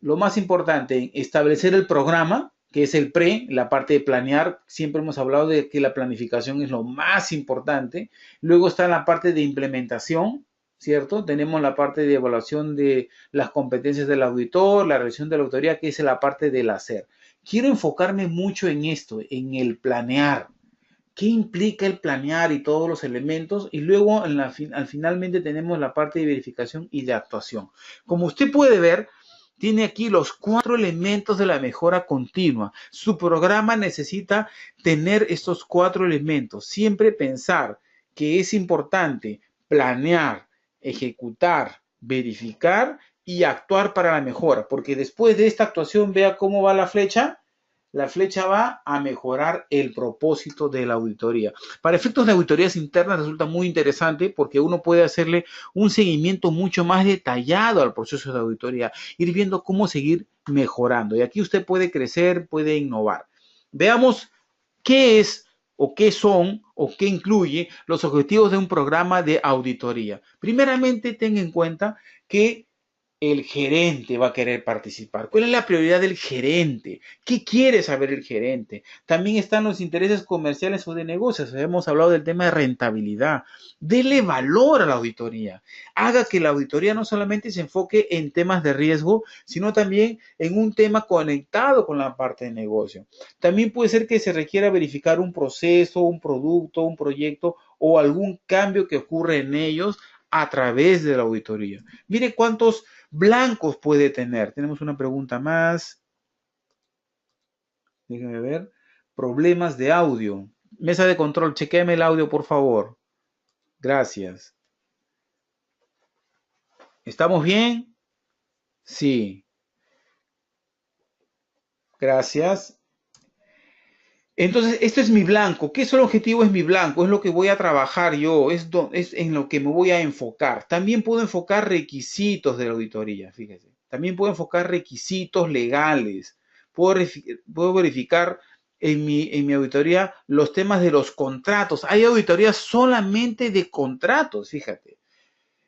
lo más importante, establecer el programa, que es el pre, la parte de planear. Siempre hemos hablado de que la planificación es lo más importante. Luego está la parte de implementación, ¿cierto? Tenemos la parte de evaluación de las competencias del auditor, la revisión de la auditoría, que es la parte del hacer. Quiero enfocarme mucho en esto, en el planear. ¿Qué implica el planear y todos los elementos? Y luego finalmente tenemos la parte de verificación y de actuación. Como usted puede ver, tiene aquí los 4 elementos de la mejora continua. Su programa necesita tener estos 4 elementos. Siempre pensar que es importante planear, ejecutar, verificar y actuar para la mejora. Porque después de esta actuación, vea cómo va la flecha. La flecha va a mejorar el propósito de la auditoría. Para efectos de auditorías internas resulta muy interesante porque uno puede hacerle un seguimiento mucho más detallado al proceso de auditoría, ir viendo cómo seguir mejorando. Y aquí usted puede crecer, puede innovar. Veamos qué es o qué son o qué incluye los objetivos de un programa de auditoría. Primeramente, ten en cuenta que el gerente va a querer participar. ¿Cuál es la prioridad del gerente? ¿Qué quiere saber el gerente? También están los intereses comerciales o de negocios. Hemos hablado del tema de rentabilidad. Dele valor a la auditoría. Haga que la auditoría no solamente se enfoque en temas de riesgo, sino también en un tema conectado con la parte de negocio. También puede ser que se requiera verificar un proceso, un producto, un proyecto o algún cambio que ocurre en ellos a través de la auditoría. Mire cuántos blancos puede tener. Tenemos una pregunta más. Déjenme ver. Problemas de audio. Mesa de control, chequéame el audio, por favor. Gracias. ¿Estamos bien? Sí. Gracias. Entonces, esto es mi blanco. ¿Qué es el objetivo? Es mi blanco. Es lo que voy a trabajar yo. Es en lo que me voy a enfocar. También puedo enfocar requisitos de la auditoría. Fíjese. También puedo enfocar requisitos legales. Puedo verificar en mi auditoría los temas de los contratos. Hay auditorías solamente de contratos, fíjate.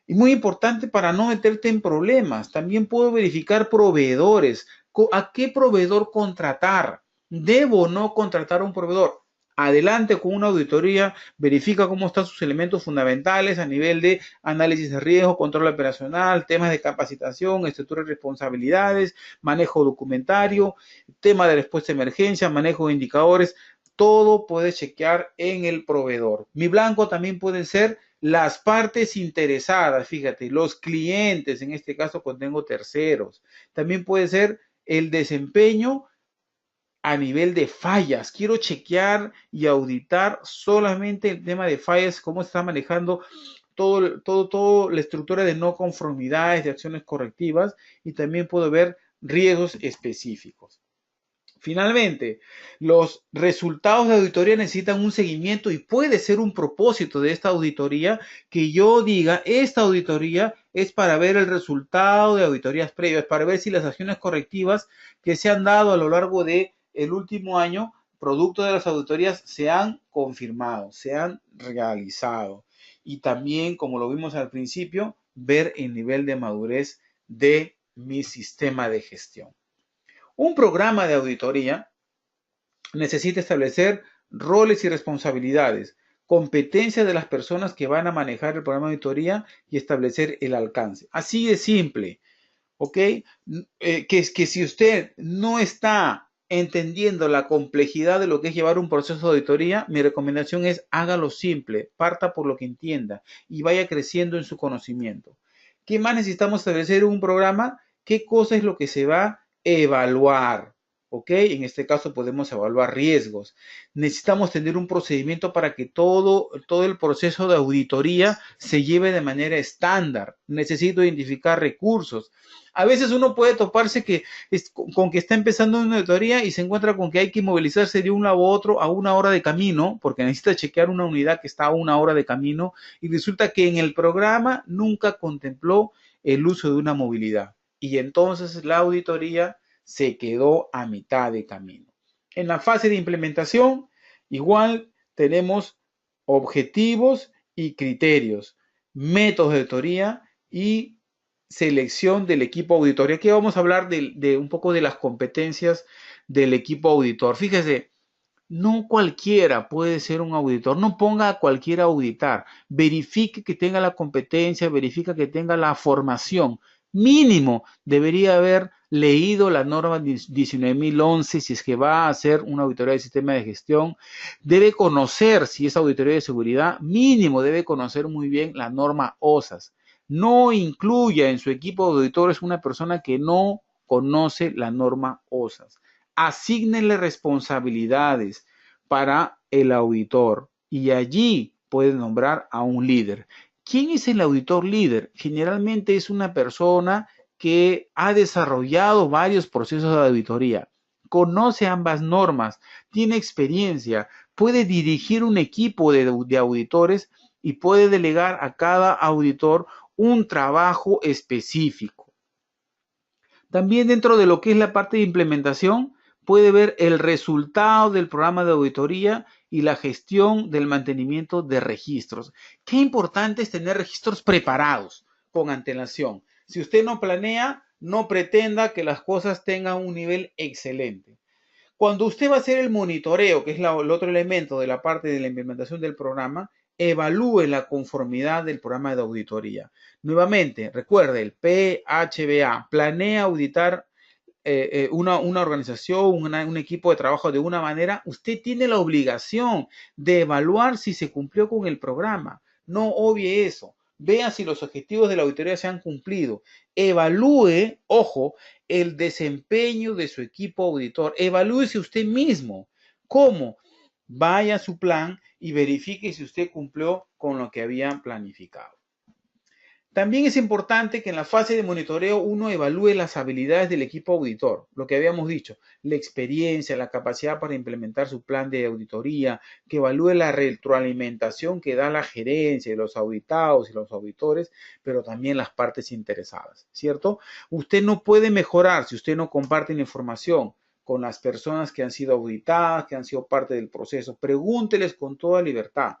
Y muy importante para no meterte en problemas. También puedo verificar proveedores. ¿A qué proveedor contratar? ¿Debo o no contratar a un proveedor? Adelante con una auditoría, verifica cómo están sus elementos fundamentales a nivel de análisis de riesgo, control operacional, temas de capacitación, estructura de responsabilidades, manejo documentario, tema de respuesta a emergencia, manejo de indicadores. Todo puede chequear en el proveedor. Mi blanco también puede ser las partes interesadas, fíjate, los clientes, en este caso contengo terceros. También puede ser el desempeño a nivel de fallas. Quiero chequear y auditar solamente el tema de fallas, cómo se está manejando todo la estructura de no conformidades, de acciones correctivas, y también puedo ver riesgos específicos. Finalmente, los resultados de auditoría necesitan un seguimiento y puede ser un propósito de esta auditoría que yo diga, esta auditoría es para ver el resultado de auditorías previas, para ver si las acciones correctivas que se han dado a lo largo del último año, producto de las auditorías, se han confirmado, se han realizado. Y también, como lo vimos al principio, ver el nivel de madurez de mi sistema de gestión. Un programa de auditoría necesita establecer roles y responsabilidades, competencias de las personas que van a manejar el programa de auditoría y establecer el alcance. Así de simple, ¿ok? Que si usted no está entendiendo la complejidad de lo que es llevar un proceso de auditoría, mi recomendación es hágalo simple, parta por lo que entienda y vaya creciendo en su conocimiento. ¿Qué más necesitamos establecer un programa? ¿Qué cosa es lo que se va a evaluar? ¿Ok? En este caso podemos evaluar riesgos. Necesitamos tener un procedimiento para que todo el proceso de auditoría se lleve de manera estándar. Necesito identificar recursos. A veces uno puede toparse con que está empezando una auditoría y se encuentra con que hay que movilizarse de un lado a otro a 1 hora de camino, porque necesita chequear una unidad que está a 1 hora de camino, y resulta que en el programa nunca contempló el uso de una movilidad. Y entonces la auditoría se quedó a mitad de camino. En la fase de implementación, igual tenemos objetivos y criterios, métodos de auditoría y selección del equipo auditor. Y aquí vamos a hablar de un poco de las competencias del equipo auditor. Fíjese, no cualquiera puede ser un auditor, no ponga a cualquiera a auditar, verifique que tenga la competencia, verifique que tenga la formación. Mínimo debería haber leído la norma 19.011 si es que va a hacer una auditoría del sistema de gestión. Debe conocer, si es auditoría de seguridad, mínimo debe conocer muy bien la norma OSAS. No incluya en su equipo de auditores una persona que no conoce la norma OSAS. Asígnenle responsabilidades para el auditor y allí puede nombrar a un líder. ¿Quién es el auditor líder? Generalmente es una persona que ha desarrollado varios procesos de auditoría, conoce ambas normas, tiene experiencia, puede dirigir un equipo de auditores y puede delegar a cada auditor un trabajo específico. También dentro de lo que es la parte de implementación, puede ver el resultado del programa de auditoría y la gestión del mantenimiento de registros. Qué importante es tener registros preparados con antelación. Si usted no planea, no pretenda que las cosas tengan un nivel excelente. Cuando usted va a hacer el monitoreo, que es el otro elemento de la parte de la implementación del programa, evalúe la conformidad del programa de auditoría. Nuevamente, recuerde el PHBA, planea auditar una organización, un equipo de trabajo de una manera. Usted tiene la obligación de evaluar si se cumplió con el programa. No obvie eso. Vea si los objetivos de la auditoría se han cumplido. Evalúe, ojo, el desempeño de su equipo auditor. Evalúese usted mismo. ¿Cómo? Vaya a su plan y verifique si usted cumplió con lo que había planificado. También es importante que en la fase de monitoreo uno evalúe las habilidades del equipo auditor, lo que habíamos dicho, la experiencia, la capacidad para implementar su plan de auditoría, que evalúe la retroalimentación que da la gerencia, los auditados y los auditores, pero también las partes interesadas, ¿cierto? Usted no puede mejorar si usted no comparte la información con las personas que han sido auditadas, que han sido parte del proceso. Pregúnteles con toda libertad.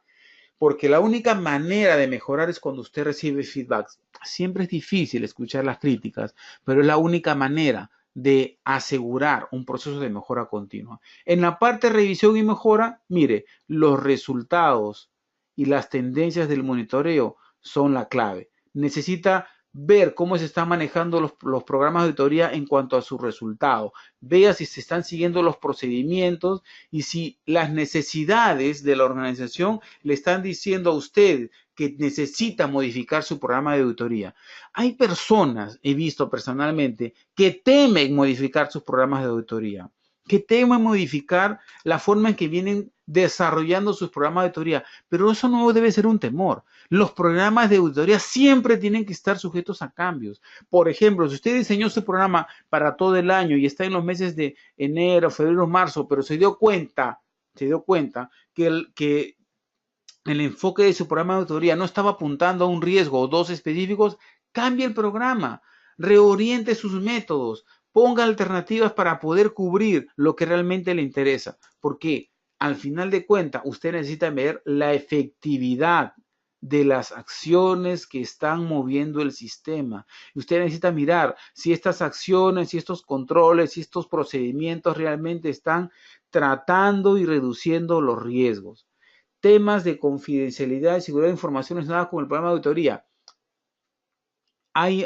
Porque la única manera de mejorar es cuando usted recibe feedback. Siempre es difícil escuchar las críticas, pero es la única manera de asegurar un proceso de mejora continua. En la parte de revisión y mejora, mire, los resultados y las tendencias del monitoreo son la clave. Necesita ver cómo se están manejando los programas de auditoría en cuanto a sus resultados. Vea si se están siguiendo los procedimientos y si las necesidades de la organización le están diciendo a usted que necesita modificar su programa de auditoría. Hay personas, he visto personalmente, que temen modificar sus programas de auditoría, que temen modificar la forma en que vienen desarrollando sus programas de auditoría, pero eso no debe ser un temor. Los programas de auditoría siempre tienen que estar sujetos a cambios. Por ejemplo, si usted diseñó su programa para todo el año y está en los meses de enero, febrero, marzo, pero se dio cuenta que el enfoque de su programa de auditoría no estaba apuntando a un riesgo o dos específicos, cambie el programa, reoriente sus métodos, ponga alternativas para poder cubrir lo que realmente le interesa, porque al final de cuentas usted necesita ver la efectividad de las acciones que están moviendo el sistema. Usted necesita mirar si estas acciones, si estos controles, si estos procedimientos realmente están tratando y reduciendo los riesgos. Temas de confidencialidad y seguridad de información relacionadas con el programa de auditoría. Hay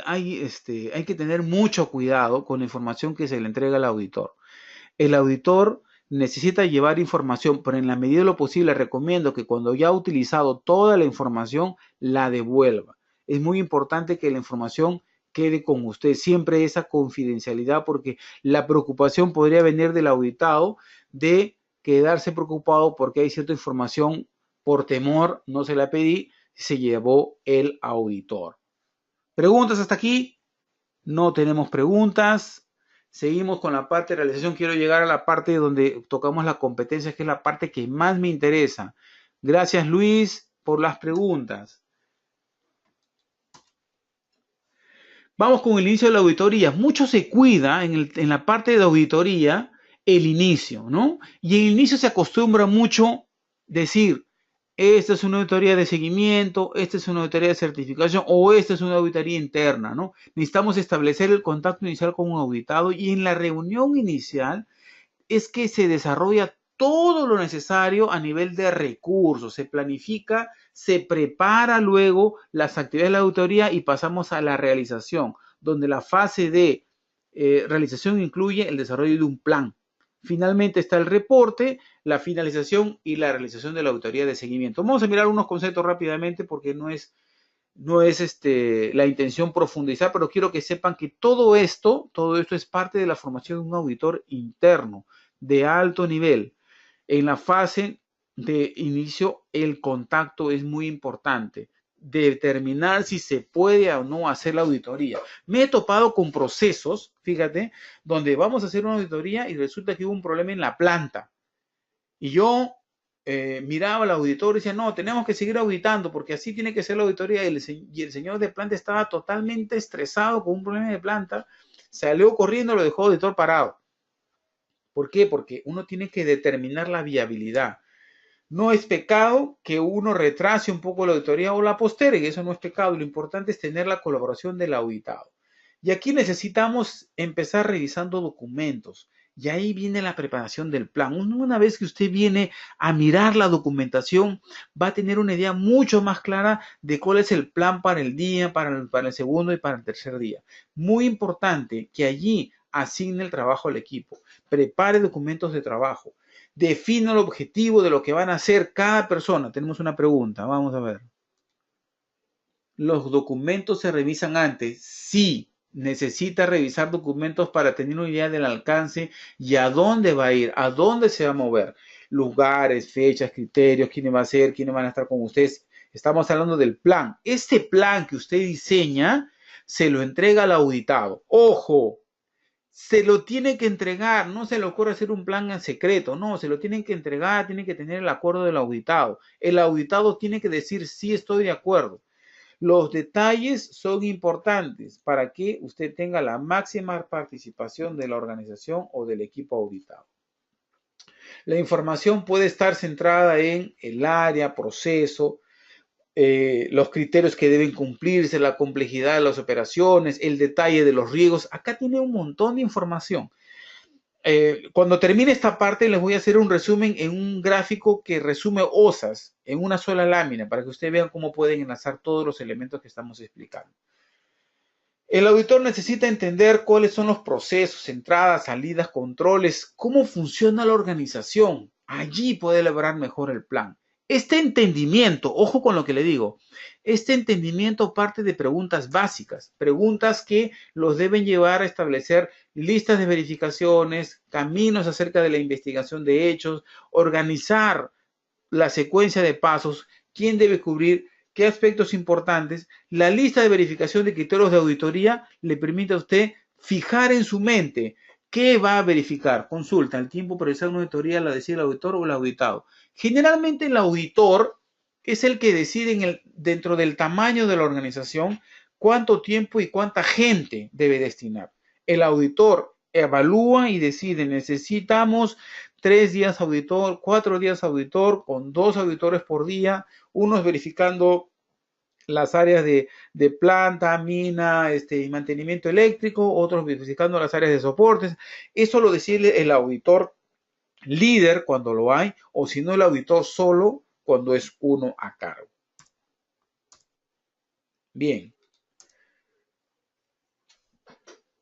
que tener mucho cuidado con la información que se le entrega al auditor. El auditor necesita llevar información, pero en la medida de lo posible recomiendo que cuando ya ha utilizado toda la información, la devuelva. Es muy importante que la información quede con usted, siempre esa confidencialidad, porque la preocupación podría venir del auditado de quedarse preocupado porque hay cierta información por temor, no se la pedí, se llevó el auditor. ¿Preguntas hasta aquí? No tenemos preguntas. Seguimos con la parte de realización. Quiero llegar a la parte donde tocamos la competencia, que es la parte que más me interesa. Gracias, Luis, por las preguntas. Vamos con el inicio de la auditoría. Mucho se cuida en la parte de auditoría el inicio, ¿no? Y en el inicio se acostumbra mucho decir, esta es una auditoría de seguimiento, esta es una auditoría de certificación o esta es una auditoría interna, ¿no? Necesitamos establecer el contacto inicial con un auditado y en la reunión inicial es que se desarrolla todo lo necesario a nivel de recursos, se planifica, se prepara luego las actividades de la auditoría y pasamos a la realización, donde la fase de realización incluye el desarrollo de un plan. Finalmente está el reporte, la finalización y la realización de la auditoría de seguimiento. Vamos a mirar unos conceptos rápidamente porque no es la intención profundizar, pero quiero que sepan que todo esto es parte de la formación de un auditor interno de alto nivel. En la fase de inicio, el contacto es muy importante. Determinar si se puede o no hacer la auditoría. Me he topado con procesos, fíjate, donde vamos a hacer una auditoría y resulta que hubo un problema en la planta. Y yo miraba al auditor y decía, no, tenemos que seguir auditando porque así tiene que ser la auditoría. Y el señor de planta estaba totalmente estresado con un problema de planta. Salió corriendo y lo dejó el auditor parado. ¿Por qué? Porque uno tiene que determinar la viabilidad. No es pecado que uno retrase un poco la auditoría o la postergue, eso no es pecado. Lo importante es tener la colaboración del auditado. Y aquí necesitamos empezar revisando documentos. Y ahí viene la preparación del plan. Una vez que usted viene a mirar la documentación, va a tener una idea mucho más clara de cuál es el plan para el día, para el segundo y para el tercer día. Muy importante que allí asigne el trabajo al equipo. Prepare documentos de trabajo. Defina el objetivo de lo que van a hacer cada persona. Tenemos una pregunta, vamos a ver. ¿Los documentos se revisan antes? Sí, necesita revisar documentos para tener una idea del alcance y a dónde va a ir, a dónde se va a mover. Lugares, fechas, criterios, quiénes va a ser, quiénes van a estar con ustedes. Estamos hablando del plan. Este plan que usted diseña se lo entrega al auditado. Ojo, se lo tiene que entregar, no se le ocurre hacer un plan en secreto, no, se lo tienen que entregar, tiene que tener el acuerdo del auditado. El auditado tiene que decir sí, estoy de acuerdo. Los detalles son importantes para que usted tenga la máxima participación de la organización o del equipo auditado. La información puede estar centrada en el área, proceso, los criterios que deben cumplirse, la complejidad de las operaciones, el detalle de los riesgos. Acá tiene un montón de información. Cuando termine esta parte les voy a hacer un resumen en un gráfico que resume OSAS en una sola lámina para que ustedes vean cómo pueden enlazar todos los elementos que estamos explicando. El auditor necesita entender cuáles son los procesos, entradas, salidas, controles, cómo funciona la organización. Allí puede elaborar mejor el plan. Este entendimiento, ojo con lo que le digo, este entendimiento parte de preguntas básicas, preguntas que los deben llevar a establecer listas de verificaciones, caminos acerca de la investigación de hechos, organizar la secuencia de pasos, quién debe cubrir, qué aspectos importantes. La lista de verificación de criterios de auditoría le permite a usted fijar en su mente qué va a verificar. Consulta, el tiempo para realizar una auditoría la decide el auditor o el auditado. Generalmente el auditor es el que decide dentro del tamaño de la organización cuánto tiempo y cuánta gente debe destinar. El auditor evalúa y decide, necesitamos 3 días auditor, 4 días auditor, con 2 auditores por día, unos verificando las áreas de planta, mina, y mantenimiento eléctrico, otros verificando las áreas de soportes. Eso lo decide el auditor líder cuando lo hay, o si no el auditor solo cuando es uno a cargo. Bien.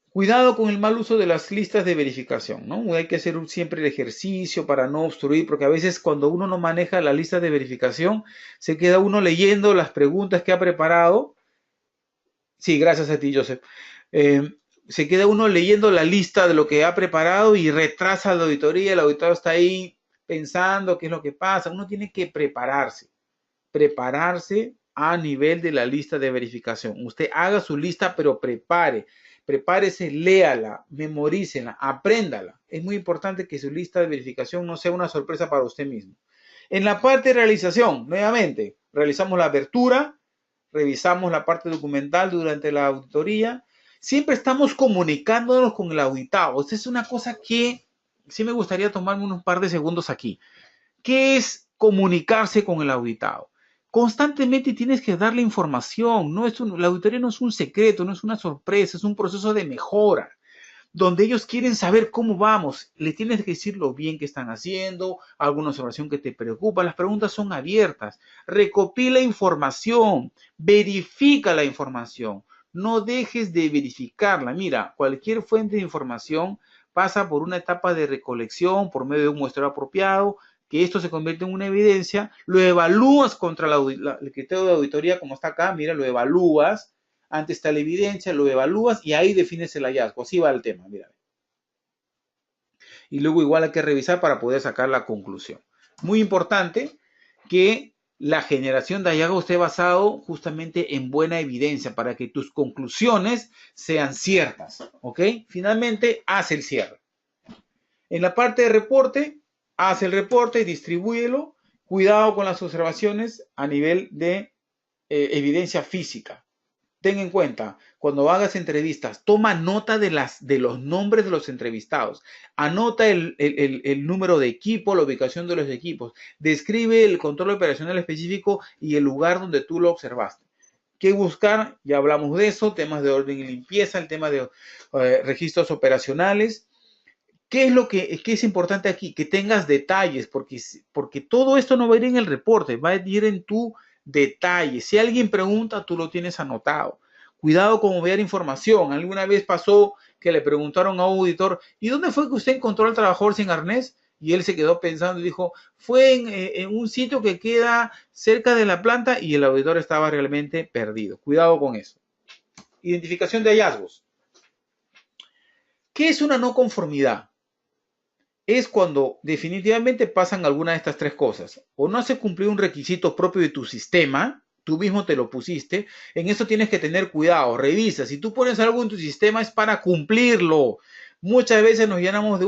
Cuidado con el mal uso de las listas de verificación, ¿no? Hay que hacer siempre el ejercicio para no obstruir, porque a veces cuando uno no maneja la lista de verificación, se queda uno leyendo las preguntas que ha preparado. Sí, gracias a ti, Joseph. Se queda uno leyendo la lista de lo que ha preparado y retrasa la auditoría. El auditor está ahí pensando qué es lo que pasa. Uno tiene que prepararse a nivel de la lista de verificación. Usted haga su lista, pero prepárese, léala, memorícela, apréndala. Es muy importante que su lista de verificación no sea una sorpresa para usted mismo. En la parte de realización, nuevamente, realizamos la apertura, revisamos la parte documental durante la auditoría. Siempre estamos comunicándonos con el auditado. Esta es una cosa que sí me gustaría tomarme unos par de segundos aquí. ¿Qué es comunicarse con el auditado? Constantemente tienes que darle información. La auditoría no es un secreto, no es una sorpresa, es un proceso de mejora, donde ellos quieren saber cómo vamos. Le tienes que decir lo bien que están haciendo, alguna observación que te preocupa. Las preguntas son abiertas. Recopila información, verifica la información. No dejes de verificarla. Mira, cualquier fuente de información pasa por una etapa de recolección por medio de un muestreo apropiado, que esto se convierte en una evidencia, lo evalúas contra el criterio de auditoría, como está acá, mira, lo evalúas, antes está la evidencia, lo evalúas y ahí defines el hallazgo. Así va el tema, mira. Y luego igual hay que revisar para poder sacar la conclusión. Muy importante que la generación de hallazgo esté basado justamente en buena evidencia para que tus conclusiones sean ciertas, ¿ok? Finalmente, haz el cierre. En la parte de reporte, haz el reporte y distribúyelo. Cuidado con las observaciones a nivel de evidencia física. ten en cuenta, cuando hagas entrevistas, toma nota de los nombres de los entrevistados, anota el número de equipo, la ubicación de los equipos, describe el control operacional específico y el lugar donde tú lo observaste. ¿Qué buscar? Ya hablamos de eso, temas de orden y limpieza, el tema de registros operacionales. ¿Qué es lo que es importante aquí? Que tengas detalles, porque todo esto no va a ir en el reporte, va a ir en tu detalle. Si alguien pregunta, tú lo tienes anotado. Cuidado con obviar información. Alguna vez pasó que le preguntaron a un auditor, ¿y dónde fue que usted encontró al trabajador sin arnés? Y él se quedó pensando y dijo, fue en un sitio que queda cerca de la planta, y el auditor estaba realmente perdido. Cuidado con eso. Identificación de hallazgos. ¿Qué es una no conformidad? Es cuando definitivamente pasan alguna de estas tres cosas. O no se cumplió un requisito propio de tu sistema, tú mismo te lo pusiste. En eso tienes que tener cuidado, revisa. Si tú pones algo en tu sistema es para cumplirlo. Muchas veces nos llenamos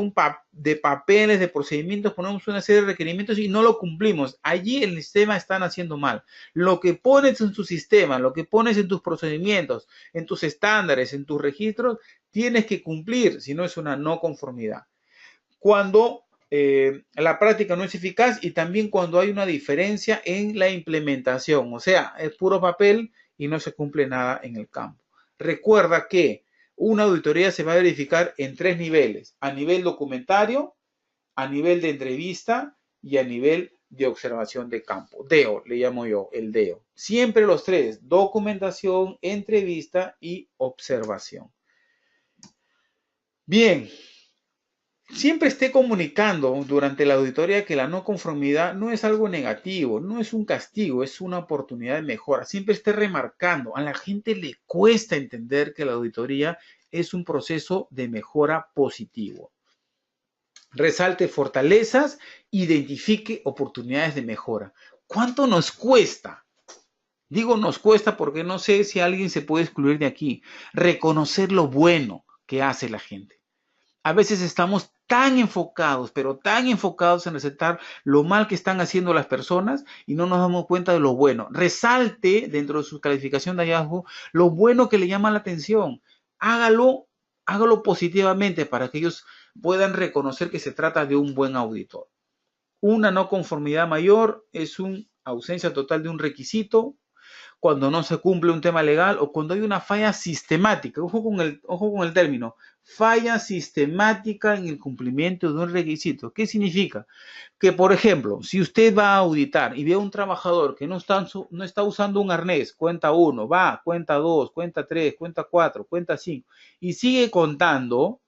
de papeles, de procedimientos, ponemos una serie de requerimientos y no lo cumplimos. Allí el sistema están haciendo mal. Lo que pones en tu sistema, lo que pones en tus procedimientos, en tus estándares, en tus registros, tienes que cumplir, si no es una no conformidad. Cuando la práctica no es eficaz y también cuando hay una diferencia en la implementación, o sea, es puro papel y no se cumple nada en el campo. Recuerda que una auditoría se va a verificar en tres niveles: a nivel documentario, a nivel de entrevista y a nivel de observación de campo. DEO, le llamo yo, el DEO. Siempre los tres: documentación, entrevista y observación. Bien. Siempre esté comunicando durante la auditoría que la no conformidad no es algo negativo, no es un castigo, es una oportunidad de mejora. Siempre esté remarcando. A la gente le cuesta entender que la auditoría es un proceso de mejora positivo. Resalte fortalezas, identifique oportunidades de mejora. ¿Cuánto nos cuesta? Digo nos cuesta porque no sé si alguien se puede excluir de aquí. Reconocer lo bueno que hace la gente. A veces estamos tan enfocados, pero tan enfocados en resaltar lo mal que están haciendo las personas y no nos damos cuenta de lo bueno. Resalte dentro de su calificación de hallazgo lo bueno que le llama la atención. Hágalo positivamente para que ellos puedan reconocer que se trata de un buen auditor. Una no conformidad mayor es una ausencia total de un requisito, cuando no se cumple un tema legal o cuando hay una falla sistemática. Ojo con el término, falla sistemática en el cumplimiento de un requisito. ¿Qué significa? Que, por ejemplo, si usted va a auditar y ve a un trabajador que no está usando un arnés, cuenta 1, cuenta 2, cuenta 3, cuenta 4, cuenta 5, y sigue contando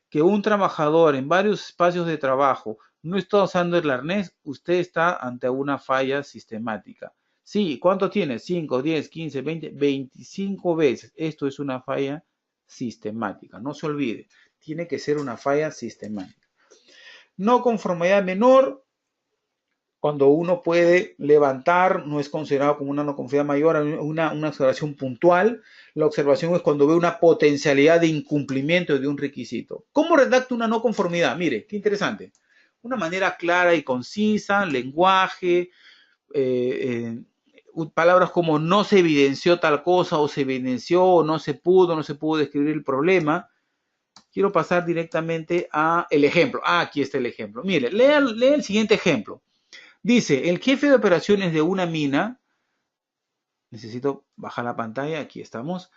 que un trabajador en varios espacios de trabajo no está usando el arnés, usted está ante una falla sistemática. Sí, ¿cuánto tiene? 5, 10, 15, 20, 25 veces. Esto es una falla sistemática. No se olvide, tiene que ser una falla sistemática. No conformidad menor, cuando uno puede levantar, no es considerado como una no conformidad mayor, una observación puntual. La observación es cuando ve una potencialidad de incumplimiento de un requisito. ¿Cómo redacta una no conformidad? Mire, qué interesante. Una manera clara y concisa, lenguaje, palabras como no se evidenció tal cosa, o se evidenció, o no se pudo describir el problema. Quiero pasar directamente a el ejemplo. Aquí está el ejemplo. Mire, lea el siguiente ejemplo. Dice, el jefe de operaciones de una mina, necesito bajar la pantalla, aquí estamos.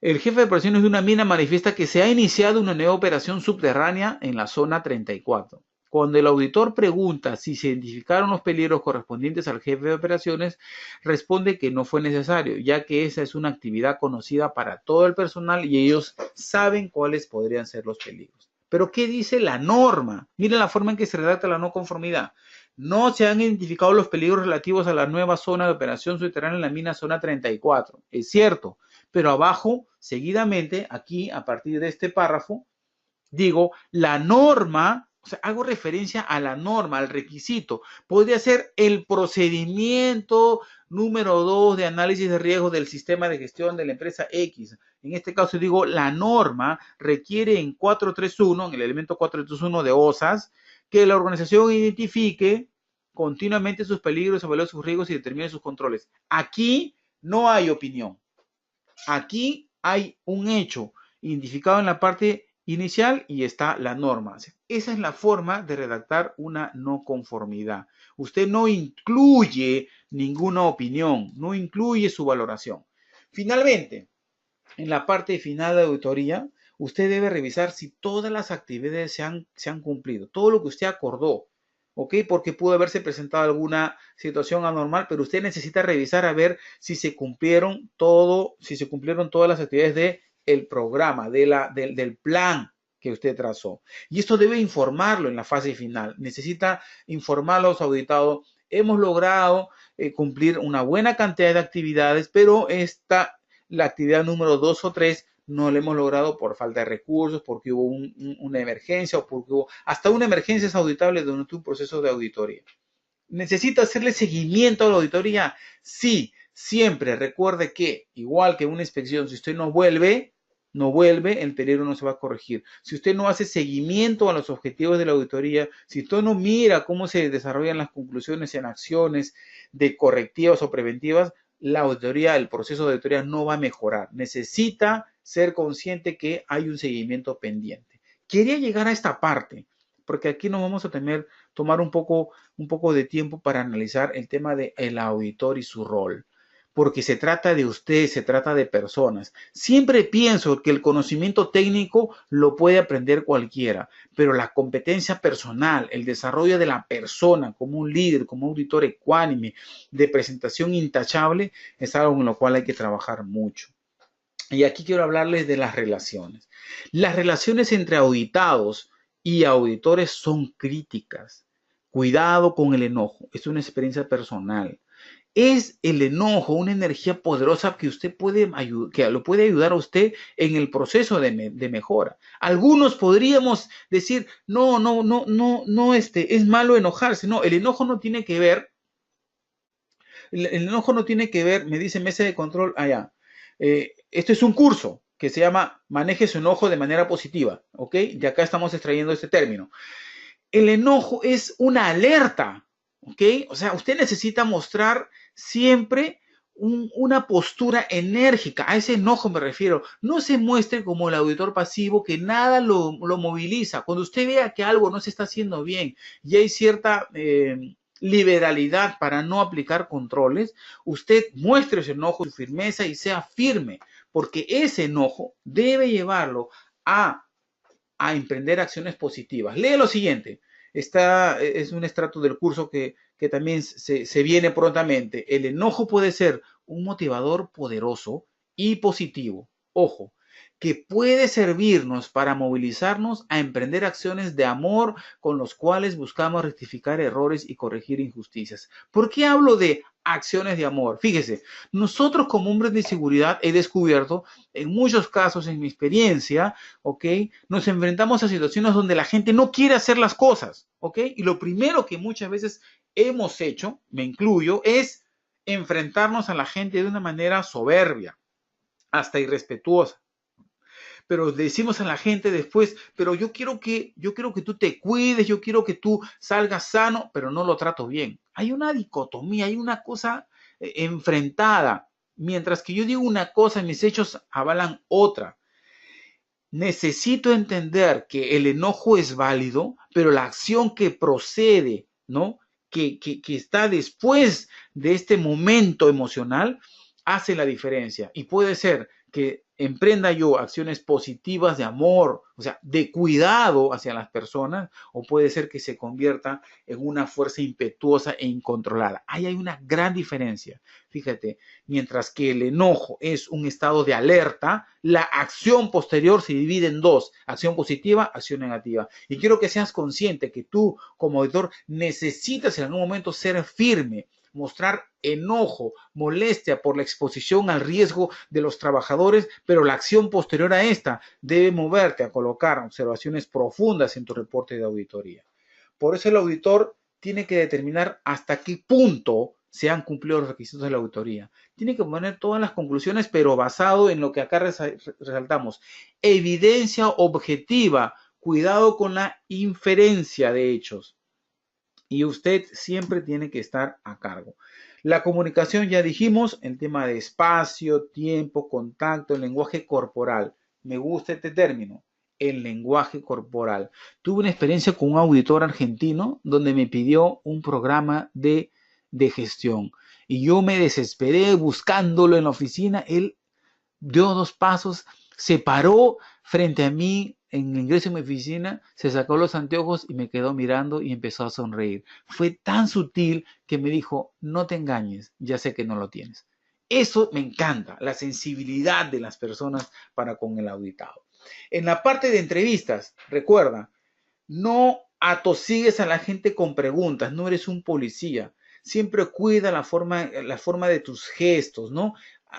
El jefe de operaciones de una mina manifiesta que se ha iniciado una nueva operación subterránea en la zona 34. Cuando el auditor pregunta si se identificaron los peligros correspondientes al jefe de operaciones, responde que no fue necesario, ya que esa es una actividad conocida para todo el personal y ellos saben cuáles podrían ser los peligros. Pero ¿qué dice la norma? Miren la forma en que se redacta la no conformidad. No se han identificado los peligros relativos a la nueva zona de operación subterránea en la mina zona 34. Es cierto, pero abajo, seguidamente, aquí, a partir de este párrafo, digo, la norma, o sea, hago referencia a la norma, al requisito. Podría ser el procedimiento número 2 de análisis de riesgos del sistema de gestión de la empresa X. En este caso digo, la norma requiere en 431, en el elemento 431 de OSAS, que la organización identifique continuamente sus peligros, evalúe sus riesgos y determine sus controles. Aquí no hay opinión. Aquí hay un hecho identificado en la parte inicial y está la norma. Esa es la forma de redactar una no conformidad. Usted no incluye ninguna opinión, no incluye su valoración. Finalmente, en la parte final de auditoría, usted debe revisar si todas las actividades se han cumplido, todo lo que usted acordó, ¿ok? Porque pudo haberse presentado alguna situación anormal, pero usted necesita revisar a ver si se cumplieron todas las actividades del programa, del plan que usted trazó. Y esto debe informarlo en la fase final. Necesita informarlo a los auditados. Hemos logrado cumplir una buena cantidad de actividades, pero la actividad número 2 o 3 no la hemos logrado por falta de recursos, porque hubo una emergencia o porque hubo hasta una emergencia auditable durante un proceso de auditoría. ¿Necesita hacerle seguimiento a la auditoría? Sí, siempre recuerde que, igual que una inspección, si usted no vuelve, el peligro no se va a corregir. Si usted no hace seguimiento a los objetivos de la auditoría, si usted no mira cómo se desarrollan las conclusiones en acciones de correctivas o preventivas, la auditoría, el proceso de auditoría no va a mejorar. Necesita ser consciente que hay un seguimiento pendiente. Quería llegar a esta parte, porque aquí nos vamos a tomar un poco de tiempo para analizar el tema del auditor y su rol. Porque se trata de usted, se trata de personas. Siempre pienso que el conocimiento técnico lo puede aprender cualquiera, pero la competencia personal, el desarrollo de la persona como un líder, como un auditor ecuánime, de presentación intachable, es algo en lo cual hay que trabajar mucho. Y aquí quiero hablarles de las relaciones. Las relaciones entre auditados y auditores son críticas. Cuidado con el enojo, es una experiencia personal. Es el enojo una energía poderosa que que lo puede ayudar a usted en el proceso de mejora. Algunos podríamos decir, no, es malo enojarse. No, el enojo no tiene que ver, me dice mesa de control allá. Esto es un curso que se llama Maneje su enojo de manera positiva, ¿ok? De acá estamos extrayendo este término. El enojo es una alerta, ¿ok? O sea, usted necesita mostrar siempre una postura enérgica. A ese enojo me refiero. No se muestre como el auditor pasivo que nada lo moviliza. Cuando usted vea que algo no se está haciendo bien y hay cierta liberalidad para no aplicar controles, usted muestre su enojo, su firmeza y sea firme, porque ese enojo debe llevarlo a emprender acciones positivas. Lee lo siguiente. Es un extracto del curso que también se viene prontamente. El enojo puede ser un motivador poderoso y positivo. Ojo, que puede servirnos para movilizarnos a emprender acciones de amor con los cuales buscamos rectificar errores y corregir injusticias. ¿Por qué hablo de acciones de amor? Fíjese, nosotros como hombres de seguridad he descubierto en muchos casos en mi experiencia, ¿ok? Nos enfrentamos a situaciones donde la gente no quiere hacer las cosas, ¿ok? Y lo primero que muchas veces hemos hecho, me incluyo, es enfrentarnos a la gente de una manera soberbia, hasta irrespetuosa. Pero decimos a la gente después, pero yo quiero que tú te cuides, yo quiero que tú salgas sano, pero no lo trato bien. Hay una dicotomía, hay una cosa enfrentada. Mientras que yo digo una cosa, mis hechos avalan otra. Necesito entender que el enojo es válido, pero la acción que procede, ¿no? Que está después de este momento emocional, hace la diferencia. Y puede ser que emprenda yo acciones positivas de amor, o sea, de cuidado hacia las personas, o puede ser que se convierta en una fuerza impetuosa e incontrolada. Ahí hay una gran diferencia. Fíjate, mientras que el enojo es un estado de alerta, la acción posterior se divide en dos, acción positiva, acción negativa. Y quiero que seas consciente que tú, como auditor, necesitas en algún momento ser firme, mostrar enojo, molestia por la exposición al riesgo de los trabajadores, pero la acción posterior a esta debe moverte a colocar observaciones profundas en tu reporte de auditoría. Por eso el auditor tiene que determinar hasta qué punto se han cumplido los requisitos de la auditoría. Tiene que poner todas las conclusiones, pero basado en lo que acá resaltamos. Evidencia objetiva, cuidado con la inferencia de hechos. Y usted siempre tiene que estar a cargo. La comunicación, ya dijimos, el tema de espacio, tiempo, contacto, el lenguaje corporal. Me gusta este término, el lenguaje corporal. Tuve una experiencia con un auditor argentino donde me pidió un programa de gestión y yo me desesperé buscándolo en la oficina. Él dio 2 pasos, se paró frente a mí en el ingreso de mi oficina, se sacó los anteojos y me quedó mirando y empezó a sonreír. Fue tan sutil que me dijo, no te engañes, ya sé que no lo tienes. Eso me encanta, la sensibilidad de las personas para con el auditado. En la parte de entrevistas, recuerda, no atosigues a la gente con preguntas, no eres un policía. Siempre cuida la forma de tus gestos, ¿no?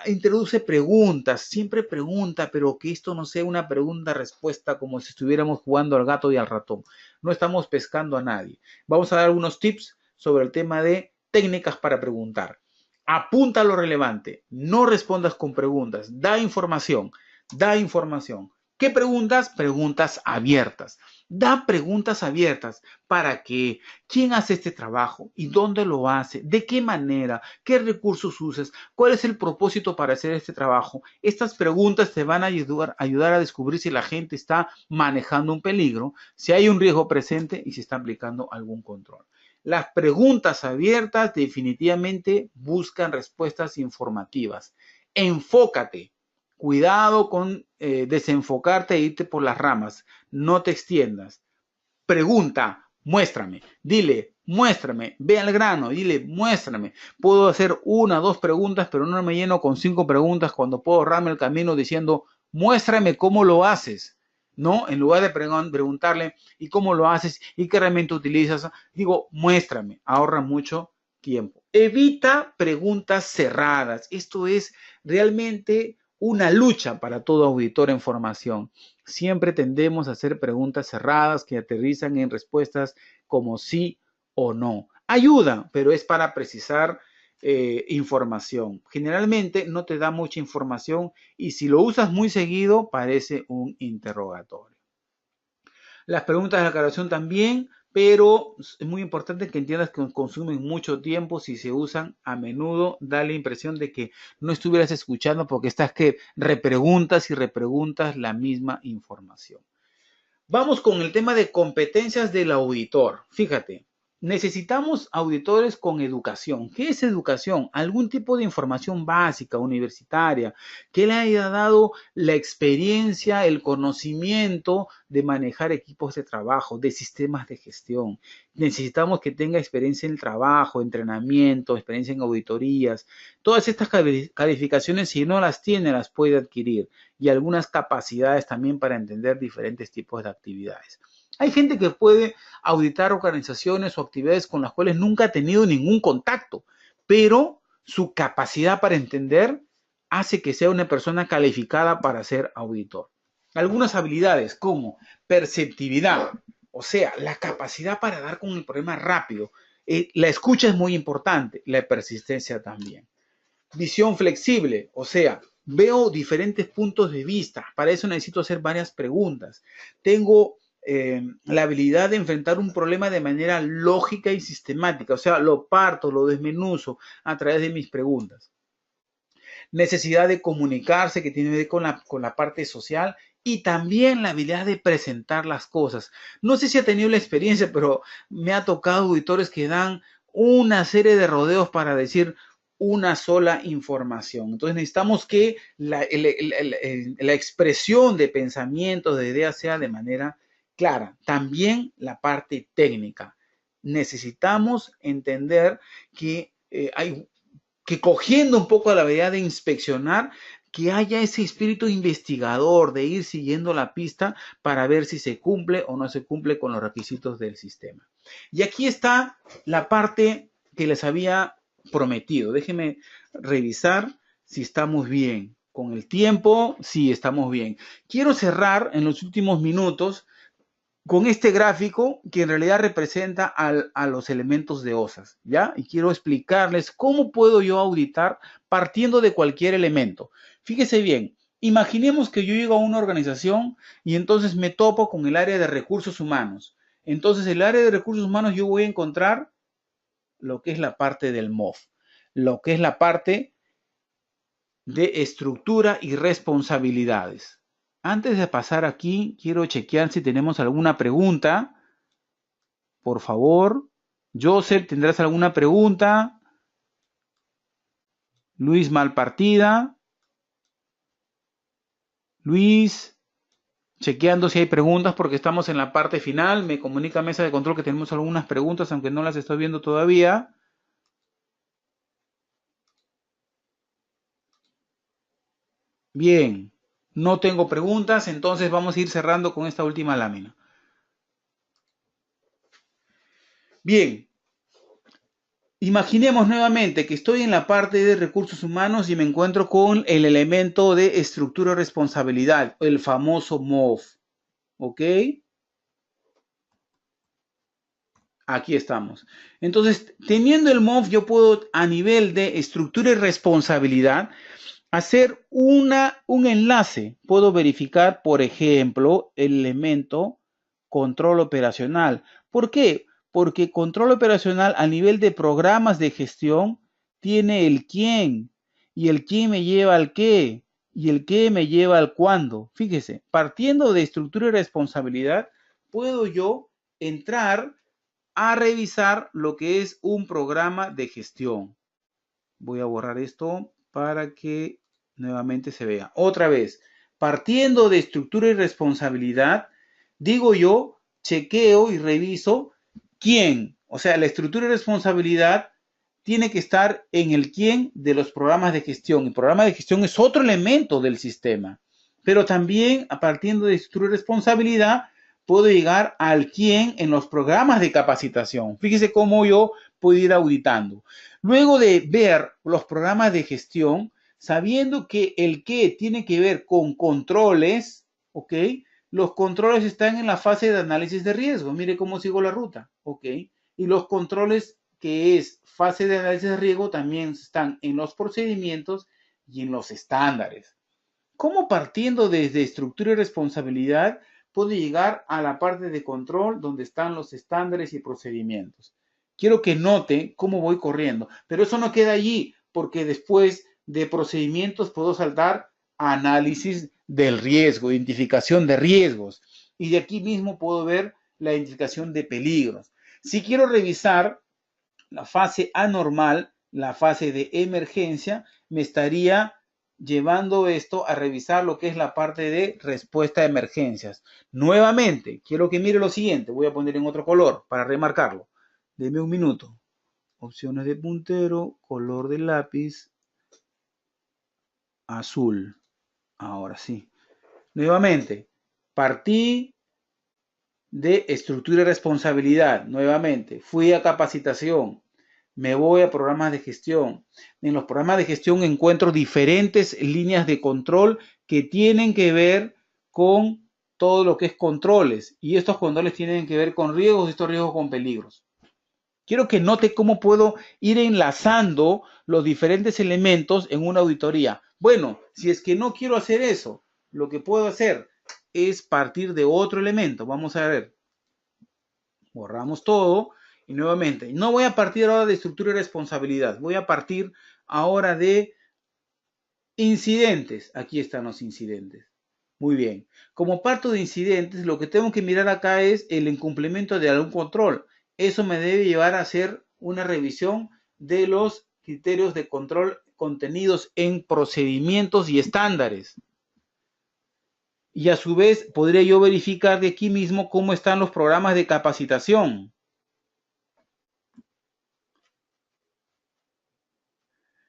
Introduce preguntas, siempre pregunta, pero que esto no sea una pregunta-respuesta como si estuviéramos jugando al gato y al ratón. No estamos pescando a nadie. Vamos a dar algunos tips sobre el tema de técnicas para preguntar. Apunta lo relevante, no respondas con preguntas, da información, da información. ¿Qué preguntas? Preguntas abiertas. Da preguntas abiertas para que quién hace este trabajo y dónde lo hace, de qué manera, qué recursos usas, cuál es el propósito para hacer este trabajo. Estas preguntas te van a ayudar a descubrir si la gente está manejando un peligro, si hay un riesgo presente y si está aplicando algún control. Las preguntas abiertas definitivamente buscan respuestas informativas. Enfócate. Cuidado con desenfocarte e irte por las ramas. No te extiendas. Pregunta, muéstrame. Dile, muéstrame. Ve al grano, dile, muéstrame. Puedo hacer 1 o 2 preguntas, pero no me lleno con 5 preguntas cuando puedo ahorrarme el camino diciendo, muéstrame cómo lo haces. ¿No? En lugar de preguntarle, ¿y cómo lo haces? ¿Y qué herramienta utilizas? Digo, muéstrame. Ahorra mucho tiempo. Evita preguntas cerradas. Esto es realmente una lucha para todo auditor en formación. Siempre tendemos a hacer preguntas cerradas que aterrizan en respuestas como sí o no. Ayuda, pero es para precisar información. Generalmente no te da mucha información y si lo usas muy seguido parece un interrogatorio. Las preguntas de aclaración también, pero es muy importante que entiendas que consumen mucho tiempo. Si se usan a menudo, da la impresión de que no estuvieras escuchando porque estás que repreguntas y repreguntas la misma información. Vamos con el tema de competencias del auditor. Fíjate, necesitamos auditores con educación. ¿Qué es educación? Algún tipo de información básica, universitaria, que le haya dado la experiencia, el conocimiento de manejar equipos de trabajo, de sistemas de gestión. Necesitamos que tenga experiencia en el trabajo, entrenamiento, experiencia en auditorías. Todas estas calificaciones, si no las tiene, las puede adquirir. Y algunas capacidades también para entender diferentes tipos de actividades. Hay gente que puede auditar organizaciones o actividades con las cuales nunca ha tenido ningún contacto, pero su capacidad para entender hace que sea una persona calificada para ser auditor. Algunas habilidades como perceptividad, o sea, la capacidad para dar con el problema rápido. La escucha es muy importante, la persistencia también. Visión flexible, o sea, veo diferentes puntos de vista. Para eso necesito hacer varias preguntas. Tengo la habilidad de enfrentar un problema de manera lógica y sistemática. O sea, lo parto, lo desmenuzo a través de mis preguntas. Necesidad de comunicarse que tiene que ver con la parte social y también la habilidad de presentar las cosas. No sé si ha tenido la experiencia, pero me ha tocado auditores que dan una serie de rodeos para decir una sola información. Entonces necesitamos que la expresión de pensamientos, de ideas sea de manera clara. También la parte técnica. Necesitamos entender que que cogiendo un poco la habilidad de inspeccionar, que haya ese espíritu investigador de ir siguiendo la pista para ver si se cumple o no se cumple con los requisitos del sistema. Y aquí está la parte que les había prometido. Déjenme revisar si estamos bien. Con el tiempo, sí, estamos bien. Quiero cerrar en los últimos minutos con este gráfico que en realidad representa a los elementos de OSAS, ¿ya? Y quiero explicarles cómo puedo yo auditar partiendo de cualquier elemento. Fíjese bien, imaginemos que yo llego a una organización y entonces me topo con el área de recursos humanos. Entonces, el área de recursos humanos yo voy a encontrar lo que es la parte del MOF. lo que es la parte de estructura y responsabilidades. Antes de pasar aquí, quiero chequear si tenemos alguna pregunta. Por favor, Joseph, ¿tendrás alguna pregunta? Luis Malpartida. Luis, chequeando si hay preguntas porque estamos en la parte final. Me comunica mesa de control que tenemos algunas preguntas, aunque no las estoy viendo todavía. Bien, no tengo preguntas, entonces vamos a ir cerrando con esta última lámina. Bien, imaginemos nuevamente que estoy en la parte de recursos humanos y me encuentro con el elemento de estructura de responsabilidad, el famoso MOV. ¿Ok? Aquí estamos. Entonces, teniendo el MOV, yo puedo a nivel de estructura y responsabilidad hacer un enlace. Puedo verificar, por ejemplo, el elemento control operacional. ¿Por qué? Porque control operacional a nivel de programas de gestión tiene el quién y el quién me lleva al qué y el qué me lleva al cuándo. Fíjese, partiendo de estructura y responsabilidad, puedo yo entrar a revisar lo que es un programa de gestión. Voy a borrar esto para que nuevamente se vea. Otra vez, partiendo de estructura y responsabilidad, digo yo, chequeo y reviso quién. O sea, la estructura y responsabilidad tiene que estar en el quién de los programas de gestión. El programa de gestión es otro elemento del sistema. Pero también, a partiendo de estructura y responsabilidad, puedo llegar al quién en los programas de capacitación. Fíjese cómo yo puedo ir auditando. Luego de ver los programas de gestión, sabiendo que el qué tiene que ver con controles, ¿ok? Los controles están en la fase de análisis de riesgo. Mire cómo sigo la ruta, ¿ok? Y los controles, que es fase de análisis de riesgo, también están en los procedimientos y en los estándares. ¿Cómo partiendo desde estructura y responsabilidad puedo llegar a la parte de control donde están los estándares y procedimientos? Quiero que note cómo voy corriendo, pero eso no queda allí, porque después de procedimientos puedo saltar a análisis del riesgo, identificación de riesgos, y de aquí mismo puedo ver la identificación de peligros. Si quiero revisar la fase anormal, la fase de emergencia, me estaría llevando esto a revisar lo que es la parte de respuesta a emergencias. Nuevamente, quiero que mire lo siguiente, voy a poner en otro color para remarcarlo. Deme un minuto. Opciones de puntero, color de lápiz, azul. Ahora sí. Nuevamente, partí de estructura y responsabilidad. Nuevamente, fui a capacitación. Me voy a programas de gestión. En los programas de gestión encuentro diferentes líneas de control que tienen que ver con todo lo que es controles. Y estos controles tienen que ver con riesgos y estos riesgos con peligros. Quiero que note cómo puedo ir enlazando los diferentes elementos en una auditoría. Bueno, si es que no quiero hacer eso, lo que puedo hacer es partir de otro elemento. Vamos a ver. Borramos todo y nuevamente. No voy a partir ahora de estructura y responsabilidad. Voy a partir ahora de incidentes. Aquí están los incidentes. Muy bien. Como parto de incidentes, lo que tengo que mirar acá es el incumplimiento de algún control. Eso me debe llevar a hacer una revisión de los criterios de control contenidos en procedimientos y estándares. Y a su vez podría yo verificar de aquí mismo cómo están los programas de capacitación.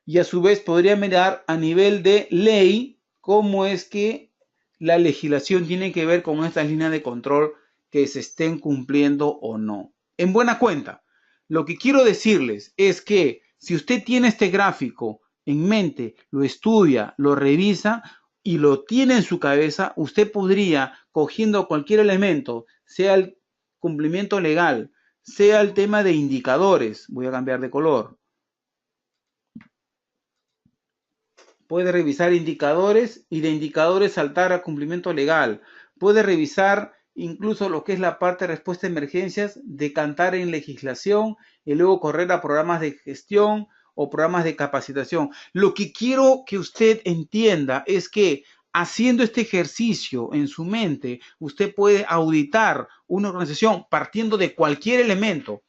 Y a su vez podría mirar a nivel de ley cómo es que la legislación tiene que ver con estas líneas de control que se estén cumpliendo o no. En buena cuenta, lo que quiero decirles es que si usted tiene este gráfico en mente, lo estudia, lo revisa y lo tiene en su cabeza, usted podría, cogiendo cualquier elemento, sea el cumplimiento legal, sea el tema de indicadores, voy a cambiar de color, puede revisar indicadores y de indicadores saltar a cumplimiento legal. Puede revisar incluso lo que es la parte de respuesta a emergencias, decantar en legislación y luego correr a programas de gestión o programas de capacitación. Lo que quiero que usted entienda es que haciendo este ejercicio en su mente, usted puede auditar una organización partiendo de cualquier elemento.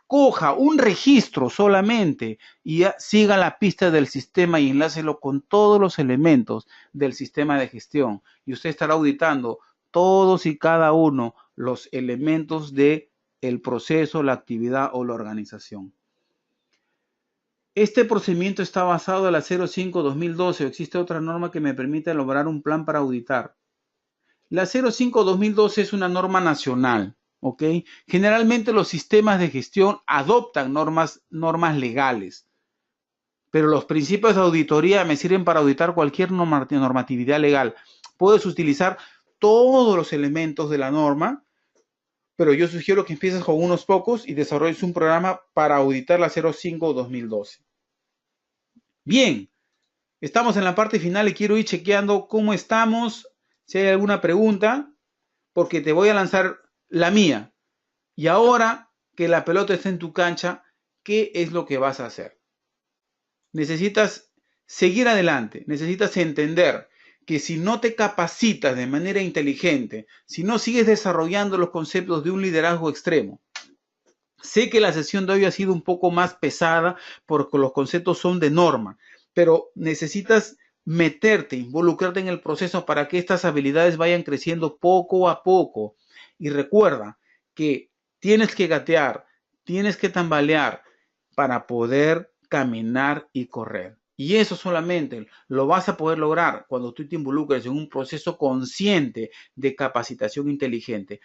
Coja un registro solamente y siga la pista del sistema y enlácelo con todos los elementos del sistema de gestión. Y usted estará auditando todos y cada uno los elementos del proceso, la actividad o la organización. Este procedimiento está basado en la 05-2012 o existe otra norma que me permita elaborar un plan para auditar. La 05-2012 es una norma nacional, ¿ok? Generalmente los sistemas de gestión adoptan normas legales, pero los principios de auditoría me sirven para auditar cualquier normatividad legal. Puedes utilizar todos los elementos de la norma, pero yo sugiero que empieces con unos pocos y desarrolles un programa para auditar la 05-2012. Bien, estamos en la parte final y quiero ir chequeando cómo estamos, si hay alguna pregunta, porque te voy a lanzar la mía. Y ahora que la pelota está en tu cancha, ¿qué es lo que vas a hacer? Necesitas seguir adelante, necesitas entender que si no te capacitas de manera inteligente, si no sigues desarrollando los conceptos de un liderazgo extremo, sé que la sesión de hoy ha sido un poco más pesada porque los conceptos son de norma, pero necesitas meterte, involucrarte en el proceso para que estas habilidades vayan creciendo poco a poco. Y recuerda que tienes que gatear, tienes que tambalear para poder caminar y correr. Y eso solamente lo vas a poder lograr cuando tú te involucres en un proceso consciente de capacitación inteligente.